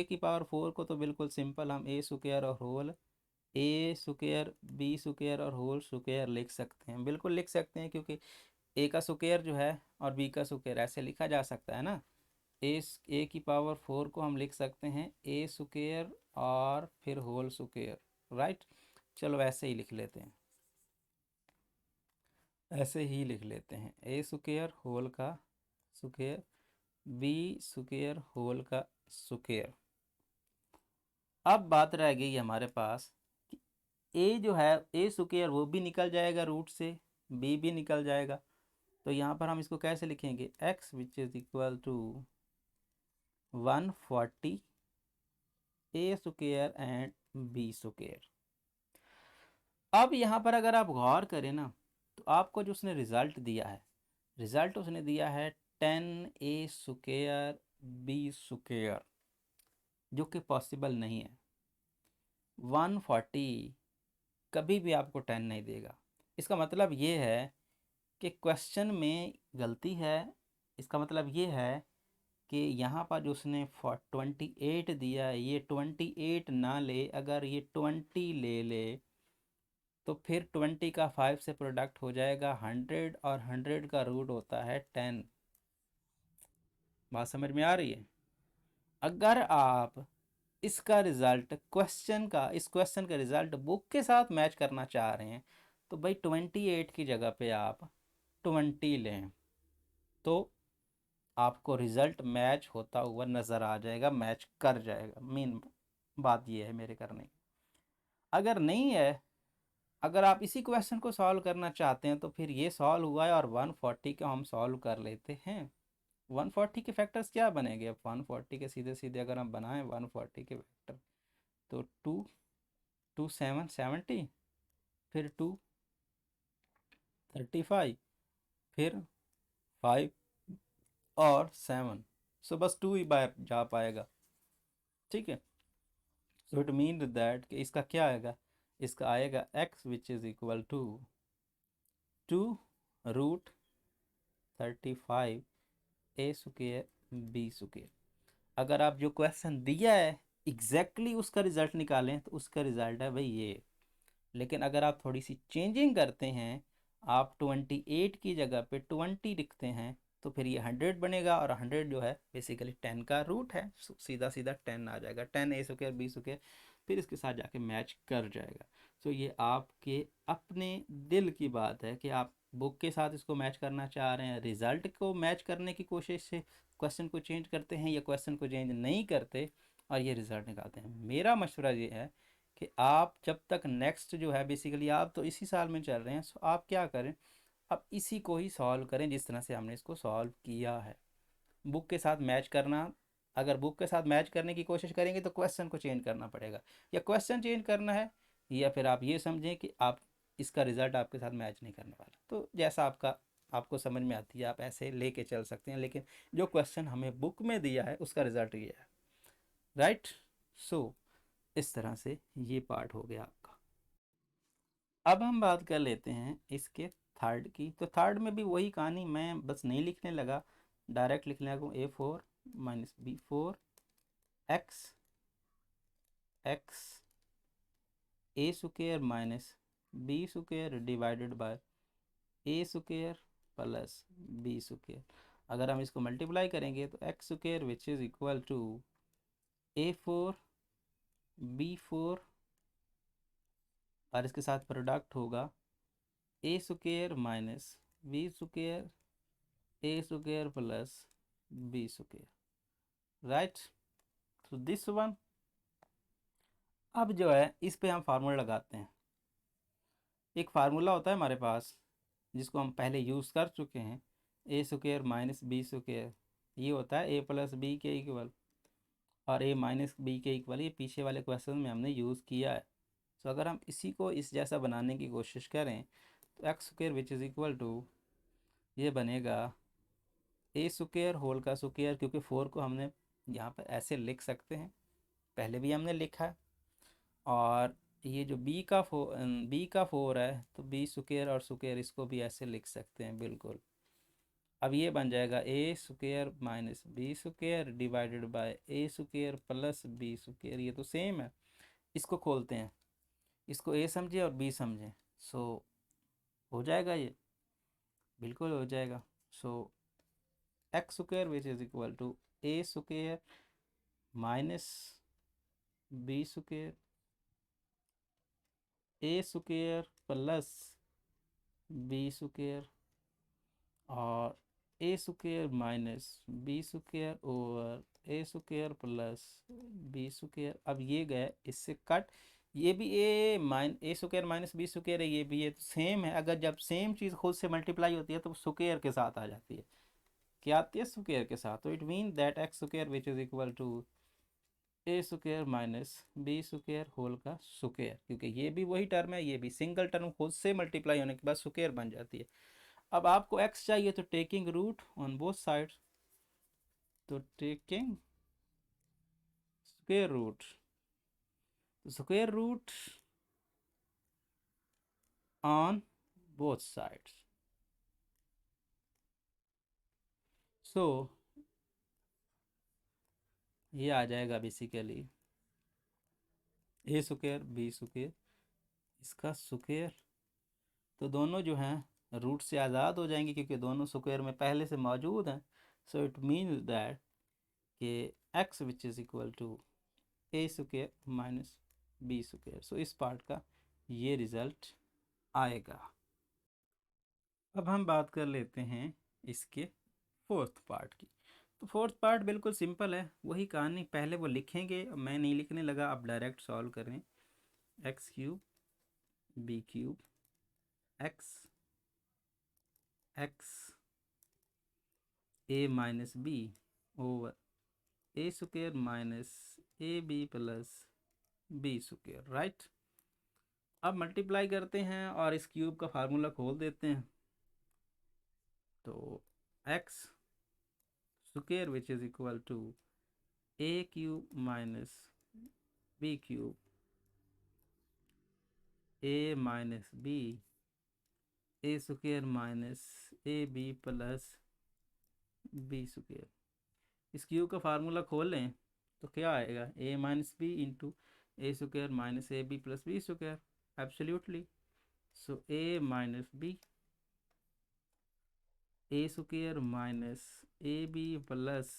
की पावर 4 को तो बिल्कुल सिंपल हम ए स्क्वायर और होल ए स्क्वायर बी स्क्वायर और होल स्क्वायर लिख सकते हैं, बिल्कुल लिख सकते हैं, क्योंकि ए का स्क्वायर जो है और बी का स्क्वायर ऐसे लिखा जा सकता है ना। ए की पावर 4 को हम लिख सकते हैं ए स्क्वायर और फिर होल स्क्वायर, राइट। चलो ऐसे ही लिख लेते हैं, ऐसे ही लिख लेते हैं, ए स्क्वायर होल का स्क्वायर बी स्क्वायर होल का स्क्वायर। अब बात रह गई हमारे पास कि ए जो है ए स्क्वायर वो भी निकल जाएगा रूट से, बी भी निकल जाएगा, तो यहाँ पर हम इसको कैसे लिखेंगे, x which is equal to 140 a square and b square. अब यहाँ पर अगर आप गौर करें ना, तो आपको जो उसने रिज़ल्ट दिया है, रिज़ल्ट उसने दिया है 10a स्क्वायर बी स्क्वायर, जो कि पॉसिबल नहीं है। 140 कभी भी आपको 10 नहीं देगा। इसका मतलब ये है कि क्वेश्चन में गलती है। इसका मतलब ये है कि यहाँ पर जो उसने 28 दिया है, ये 28 ना ले, अगर ये 20 ले ले तो फिर 20 का 5 से प्रोडक्ट हो जाएगा 100, और 100 का रूट होता है 10। बात समझ में आ रही है? अगर आप इसका रिज़ल्ट इस क्वेश्चन का रिज़ल्ट बुक के साथ मैच करना चाह रहे हैं, तो भाई 28 की जगह पे आप 20 लें, तो आपको रिज़ल्ट मैच होता हुआ नज़र आ जाएगा, मैच कर जाएगा। मेन बात ये है मेरे करने की। अगर नहीं है, अगर आप इसी क्वेश्चन को सॉल्व करना चाहते हैं, तो फिर ये सॉल्व हुआ है और 140 का हम सॉल्व कर लेते हैं। 140 के फैक्टर्स क्या बनेंगे? अब 140 के सीधे सीधे अगर हम बनाएं 140 के फैक्टर, तो 2 2 7 70, फिर 2 35, फिर 5 और 7, सो बस 2 ही बाहर जा पाएगा। ठीक है, सो इट मीन दैट कि इसका क्या आएगा, इसका आएगा x which is equal to 2√35 a square b square. अगर आप जो क्वेश्चन दिया है एग्जैक्टली उसका रिजल्ट निकालें तो उसका रिजल्ट है भाई ये। लेकिन अगर आप थोड़ी सी चेंजिंग करते हैं, आप 28 की जगह पे 20 लिखते हैं, तो फिर ये 100 बनेगा, और 100 जो है बेसिकली 10 का रूट है, सीधा सीधा 10 आ जाएगा, 10 a स्क्वायर b स्क्वायर, फिर इसके साथ जाके मैच कर जाएगा। तो ये आपके अपने दिल की बात है कि आप बुक के साथ इसको मैच करना चाह रहे हैं, रिज़ल्ट को मैच करने की कोशिश से क्वेश्चन को चेंज करते हैं, या क्वेश्चन को चेंज नहीं करते और ये रिज़ल्ट निकालते हैं। मेरा मशवरा ये है कि आप जब तक नेक्स्ट जो है, बेसिकली आप तो इसी साल में चल रहे हैं, सो आप क्या करें, आप इसी को ही सॉल्व करें जिस तरह से हमने इसको सॉल्व किया है। बुक के साथ मैच करना, अगर बुक के साथ मैच करने की कोशिश करेंगे तो क्वेश्चन को चेंज करना पड़ेगा, या क्वेश्चन चेंज करना है, या फिर आप ये समझें कि आप इसका रिज़ल्ट आपके साथ मैच नहीं करने वाला। तो जैसा आपको समझ में आती है आप ऐसे लेके चल सकते हैं, लेकिन जो क्वेश्चन हमें बुक में दिया है उसका रिज़ल्ट ये है, राइट। सो इस तरह से ये पार्ट हो गया आपका। अब हम बात कर लेते हैं इसके थर्ड की। तो थर्ड में भी वही कहानी, मैं बस नहीं लिखने लगा, डायरेक्ट लिखने लगा A4 - B4 x A square minus B square divided by A square plus B square. अगर हम इसको मल्टीप्लाई करेंगे तो x square which is equal to A4 B4, और इसके साथ प्रोडक्ट होगा A square minus B square A square plus B square, right. तो दिस वन, अब जो है इस पे हम फार्मूला लगाते हैं। एक फार्मूला होता है हमारे पास जिसको हम पहले यूज़ कर चुके हैं, ए स्क्वायर माइनस बी स्क्वायर, ये होता है ए प्लस बी के इक्वल, और ए माइनस बी के इक्वल, ये पीछे वाले क्वेश्चन में हमने यूज़ किया है। तो अगर हम इसी को इस जैसा बनाने की कोशिश करें तो x square which is equal to, ये बनेगा ए स्क्वायर होल का स्क्वायर, क्योंकि 4 को हमने यहाँ पर ऐसे लिख सकते हैं, पहले भी हमने लिखा है। और ये जो बी का 4 है, तो बी स्क्वायर और स्क्वायर इसको भी ऐसे लिख सकते हैं बिल्कुल। अब ये बन जाएगा A square minus B square divided by A square plus B square, ये तो सेम है। इसको खोलते हैं, इसको ए समझे और बी समझें, सो हो जाएगा ये, बिल्कुल हो जाएगा। So x square which is equal to A square minus B square A square plus B square, और A square minus B square over A square plus B square. अब ये गए इससे कट, ये भी A square minus B square है, ये भी ये सेम है। अगर जब सेम चीज़ खुद से मल्टीप्लाई होती है तो स्क्वायर के साथ आ जाती है, क्या आती है, स्क्वायर के साथ। तो it mean that x square which is equal to A square minus B square whole का स्क्वायर, क्योंकि ये भी वही टर्म है, ये भी सिंगल टर्म खुद से मल्टीप्लाई होने के बाद स्क्वायर बन जाती है। अब आपको x चाहिए तो taking root on both sides, तो taking square root on both sides, so ये आ जाएगा basically A square B square, इसका स्क्वायर, तो दोनों जो हैं रूट से आज़ाद हो जाएंगे क्योंकि दोनों स्क्वायर में पहले से मौजूद हैं। सो इट मीन्स दैट कि x which is equal to A square minus B square, so इस पार्ट का ये रिज़ल्ट आएगा। अब हम बात कर लेते हैं इसके फोर्थ पार्ट की। तो फोर्थ पार्ट बिल्कुल सिंपल है, वही कहानी, पहले वो लिखेंगे, मैं नहीं लिखने लगा, आप डायरेक्ट सॉल्व करें। x³ b³ x x a minus B over A square minus A B plus B square, right. अब मल्टीप्लाई करते हैं और इस क्यूब का फार्मूला खोल देते हैं। तो x square which is equal to A cube minus B cube A minus B A square minus A B plus B square. इस क्यूब का फार्मूला खोल लें तो क्या आएगा, A minus B into A square minus A B plus B square, absolutely. So A minus B A square minus A B plus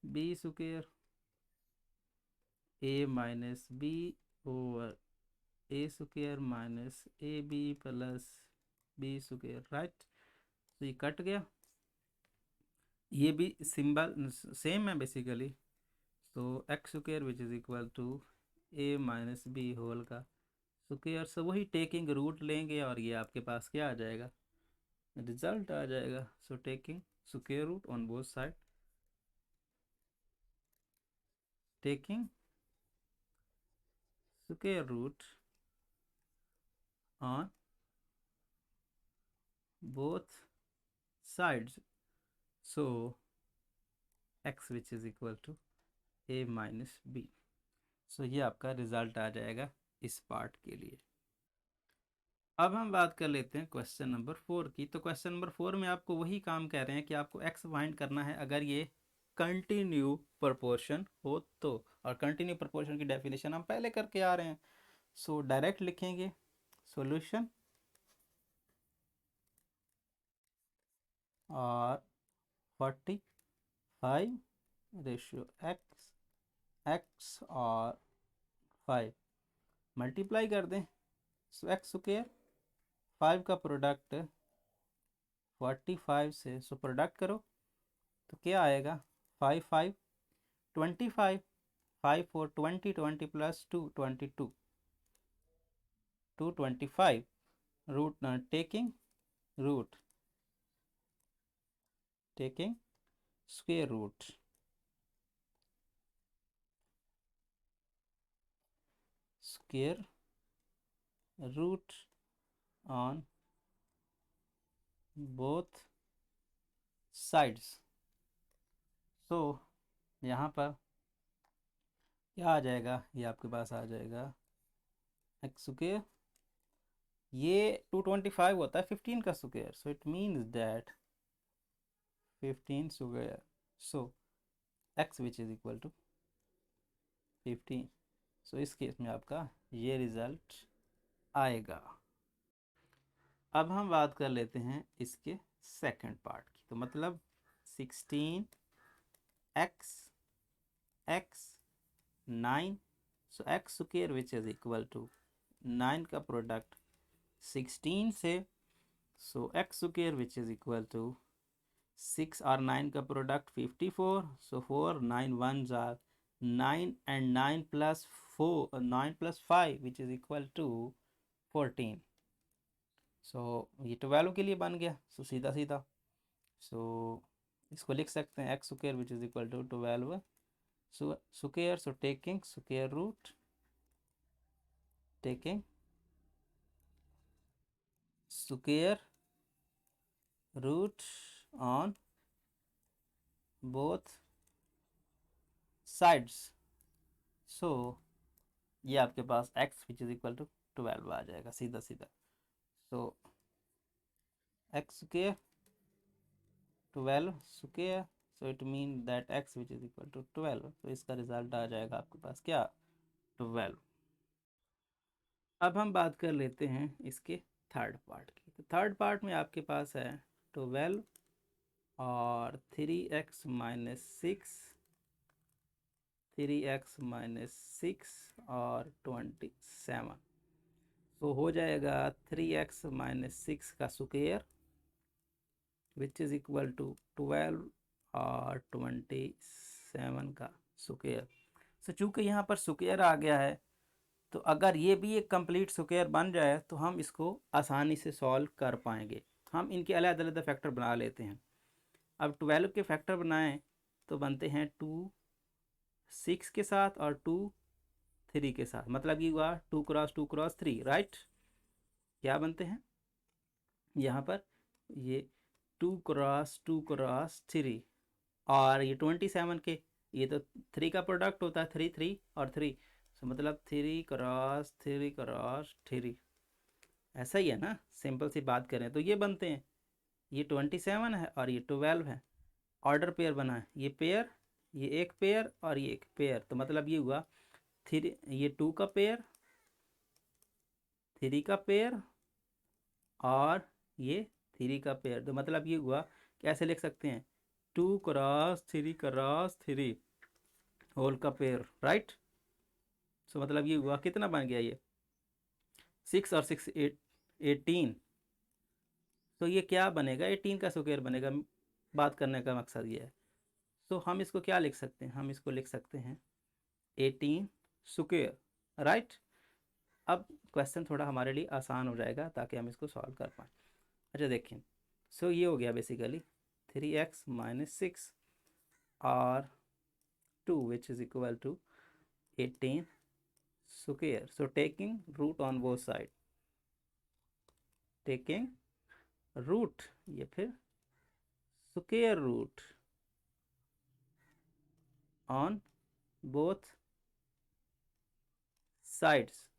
B square A minus B over A square minus A B plus B square, right. तो ये cut गया, ये भी symbol same है basically. तो x square which is equal to A minus B whole का square. So वही taking root लेंगे और ये आपके पास क्या आ जाएगा, रिजल्ट आ जाएगा। So taking square root on both side, taking square root on both sides, so x which is equal to A minus B. So ये आपका रिजल्ट आ जाएगा इस पार्ट के लिए। अब हम बात कर लेते हैं क्वेश्चन नंबर 4 की। तो क्वेश्चन नंबर 4 में आपको वही काम कह रहे हैं कि आपको एक्स फाइंड करना है अगर ये कंटिन्यू प्रोपोर्शन हो तो। और कंटिन्यू प्रोपोर्शन की डेफिनेशन हम पहले करके आ रहे हैं। सो डायरेक्ट लिखेंगे सॉल्यूशन और 45 रेशियो एक्स, एक्स और 5 मल्टीप्लाई कर दें। सो एक्स स्क्वायर 5 का प्रोडक्ट 45 से, सो प्रोडक्ट करो तो क्या आएगा, 5 5 25, 5 4 20, 20 plus 2 22, 225 root taking root, taking square root, square root on both sides. So यहाँ पर क्या आ जाएगा, ये आपके पास आ जाएगा एक्स स्क्वायर, ये 225 होता है 15 का square, so it means that 15 square, so x which is equal to 15। So इस केस में आपका ये रिज़ल्ट आएगा। अब हम बात कर लेते हैं इसके सेकंड पार्ट की। तो मतलब 16 x x 9, so x square which is equal to 9 का प्रोडक्ट 16 से, so x square which is equal to 6 और 9 का प्रोडक्ट 54, सो 4 9 1 जार 9 and 9 plus 4 9 plus 5 which is equal to 14। So ये 12 के लिए बन गया। सो सीधा सीधा सो इसको लिख सकते हैं x square which is equal to 12 square, so taking square root, taking square root on both sides. So ये आपके पास x which is equal to 12 आ जाएगा सीधा सीधा। So x square 12 square, so it mean that x which is equal to 12। तो इसका result आ जाएगा आपके पास क्या, 12। अब हम बात कर लेते हैं इसके थर्ड पार्ट की। तो थर्ड पार्ट में आपके पास है 12 और 3x माइनस 6, 3x माइनस 6 और 27। तो हो जाएगा 3x माइनस 6 का square which is equal to 12 और 27 का स्क्वायर। सो चूँकि यहाँ पर स्क्वायर आ गया है, तो अगर ये भी एक कंप्लीट स्क्वायर बन जाए तो हम इसको आसानी से सॉल्व कर पाएंगे। हम इनके अलग अलग फैक्टर बना लेते हैं। अब 12 के फैक्टर बनाएं तो बनते हैं 2 6 के साथ और 2 3 के साथ, मतलब ये हुआ 2 क्रॉस 3, राइट। क्या बनते हैं यहाँ पर, ये 2 क्रॉस 3, और ये 27 के, ये तो 3 का प्रोडक्ट होता है, 3 3 और 3, तो मतलब 3 क्रॉस 3 क्रॉस 3, ऐसा ही है ना, सिंपल सी बात करें तो ये बनते हैं। ये 27 है और ये 12 है, ऑर्डर पेयर बना है, ये पेयर, ये एक पेयर और ये एक पेयर, तो मतलब ये हुआ 3, ये 2 का पेयर, 3 का पेयर और ये 3 का पेयर, तो मतलब ये हुआ, कैसे लिख सकते हैं, 2 क्रॉस 3 क्रॉस 3 होल का पेयर, राइट। सो मतलब ये हुआ कितना बन गया, ये 6 और 6 18, तो ये क्या बनेगा, 18 का स्क्वायर बनेगा। बात करने का मकसद ये है। तो हम इसको क्या लिख सकते हैं, हम इसको लिख सकते हैं 18 स्क्वायर, राइट। अब क्वेश्चन थोड़ा हमारे लिए आसान हो जाएगा ताकि हम इसको सॉल्व कर पाएँ। अच्छा देखिए, सो ये हो गया बेसिकली 3x - 6 और 2 which is equal to 18 square. So taking root on both side, taking root, ये फिर square root on both sides.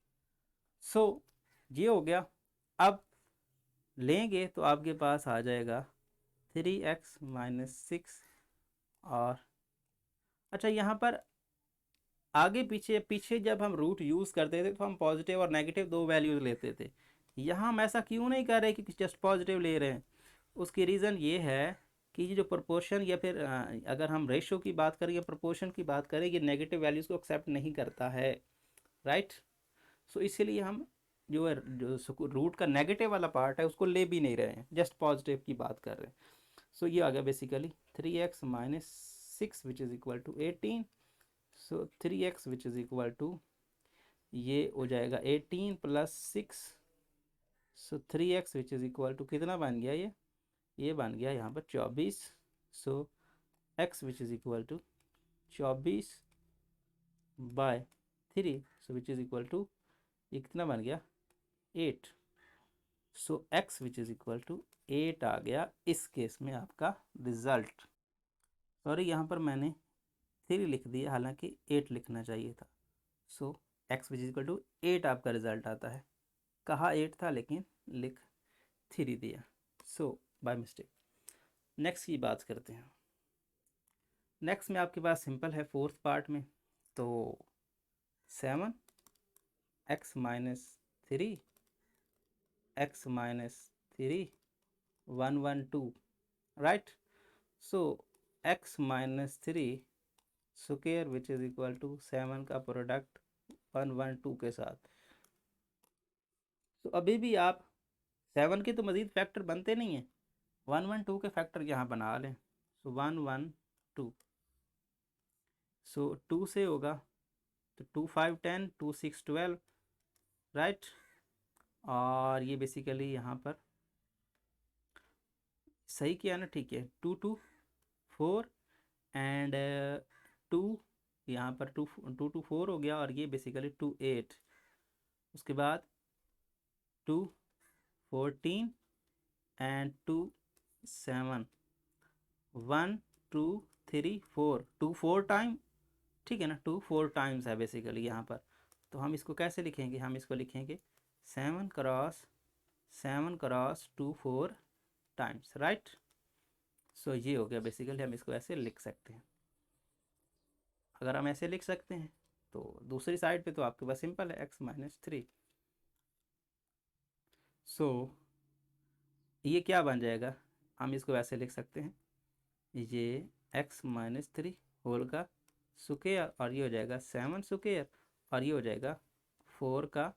So ये हो गया। अब लेंगे तो आपके पास आ जाएगा 3x - 6 और अच्छा यहाँ पर आगे पीछे पीछे जब हम रूट यूज़ करते थे तो हम पॉजिटिव और नेगेटिव दो वैल्यूज़ लेते थे। यहाँ हम ऐसा क्यों नहीं कर रहे कि जस्ट पॉजिटिव ले रहे हैं, उसकी रीज़न ये है कि ये जो प्रोपोर्शन या फिर अगर हम रेशो की बात करें या प्रोपोर्शन की बात करें, ये नेगेटिव वैल्यूज़ को एक्सेप्ट नहीं करता है, राइट। सो इसीलिए हम जो है, जो रूट का नेगेटिव वाला पार्ट है उसको ले भी नहीं रहे हैं, जस्ट पॉजिटिव की बात कर रहे हैं। सो ये आ गया basically 3x - 6 which is equal to 18। So 3x which is equal to, ये हो जाएगा 18 + 6। So 3x which is equal to कितना बन गया, ये बन गया यहाँ पर 24। So x which is equal to 24/3, so which is equal to, ये कितना बन गया 8। So x which is equal to 8 आ गया इस केस में आपका रिजल्ट। सॉरी यहाँ पर मैंने 3 लिख दिया, हालांकि 8 लिखना चाहिए था। So x which is equal to 8 आपका रिजल्ट आता है। कहा 8 था लेकिन लिख 3 दिया, सो बाय मिस्टेक। नेक्स्ट की बात करते हैं। नेक्स्ट में आपके पास सिंपल है, फोर्थ पार्ट में तो 7x - 3 x - 3 112, right. So x - 3 square which is equal to 7 का प्रोडक्ट 112 के साथ। तो अभी भी आप 7 के तो मज़ीद फैक्टर बनते नहीं हैं, 112 के फैक्टर यहाँ बना लें। सो 112, सो 2 से होगा तो 2 5 10, 2 6 12, राइट। और ये बेसिकली यहाँ पर सही किया ना, ठीक है, 2 2 4 एंड 2, यहाँ पर 2 2 2 4 हो गया, और ये बेसिकली 2 8, उसके बाद 2 14 एंड 2 7 1 2 3 4, 2 4 टाइम, ठीक है ना, 2 4 टाइम्स है बेसिकली यहाँ पर। तो हम इसको कैसे लिखेंगे, हम इसको लिखेंगे 7 क्रॉस 2 4 टाइम्स, राइट। सो ये हो गया बेसिकली, हम इसको ऐसे लिख सकते हैं। अगर हम ऐसे लिख सकते हैं तो दूसरी साइड पे तो आपके पास सिंपल है x - 3। सो ये क्या बन जाएगा, हम इसको ऐसे लिख सकते हैं, ये x - 3 होल का स्क्वायर, और ये हो जाएगा 7 स्क्वायर, और ये हो जाएगा 4 का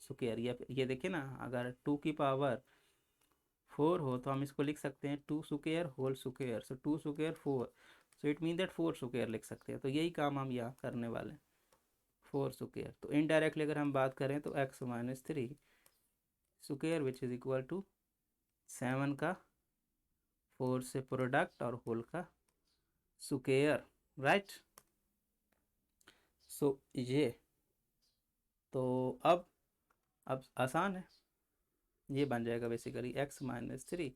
स्क्वायर। ये देखिए ना, अगर 2 की पावर 4 हो तो हम इसको लिख सकते हैं 2 square whole square. So 2 square 4, so it mean that 4 square लिख सकते हैं। तो यही काम हम यहाँ करने वाले हैं, 4 स्क्वायर। तो इनडायरेक्टली अगर हम बात करें तो x - 3 square which is equal to 7 का 4 से प्रोडक्ट और होल का स्क्वायर, राइट। सो ये तो अब आसान है, ये बन जाएगा बेसिकली x माइनस 3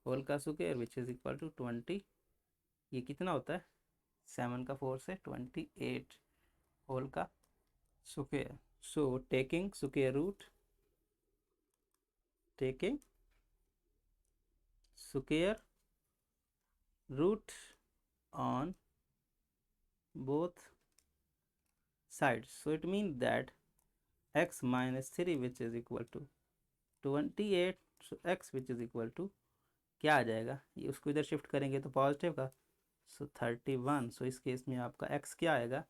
होल का square which is equal to 20। ये कितना होता है, 7 का 4 से 28 होल का square. So taking square root, taking square root on both sides, so it means that x minus 3 which is equal to 28, so x which is equal to क्या आ जाएगा, ये उसको इधर शिफ्ट करेंगे तो पॉजिटिव का, सो 31। सो इस केस में आपका x क्या आएगा,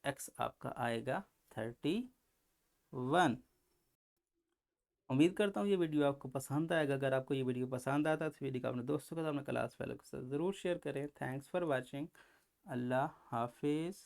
x आपका आएगा 31। उम्मीद करता हूँ ये वीडियो आपको पसंद आएगा। अगर आपको ये वीडियो पसंद आता है तो वीडियो को अपने दोस्तों के साथ, अपने क्लास वालों के साथ ज़रूर शेयर करें। Thanks for watching. अल्लाह हाफिज़।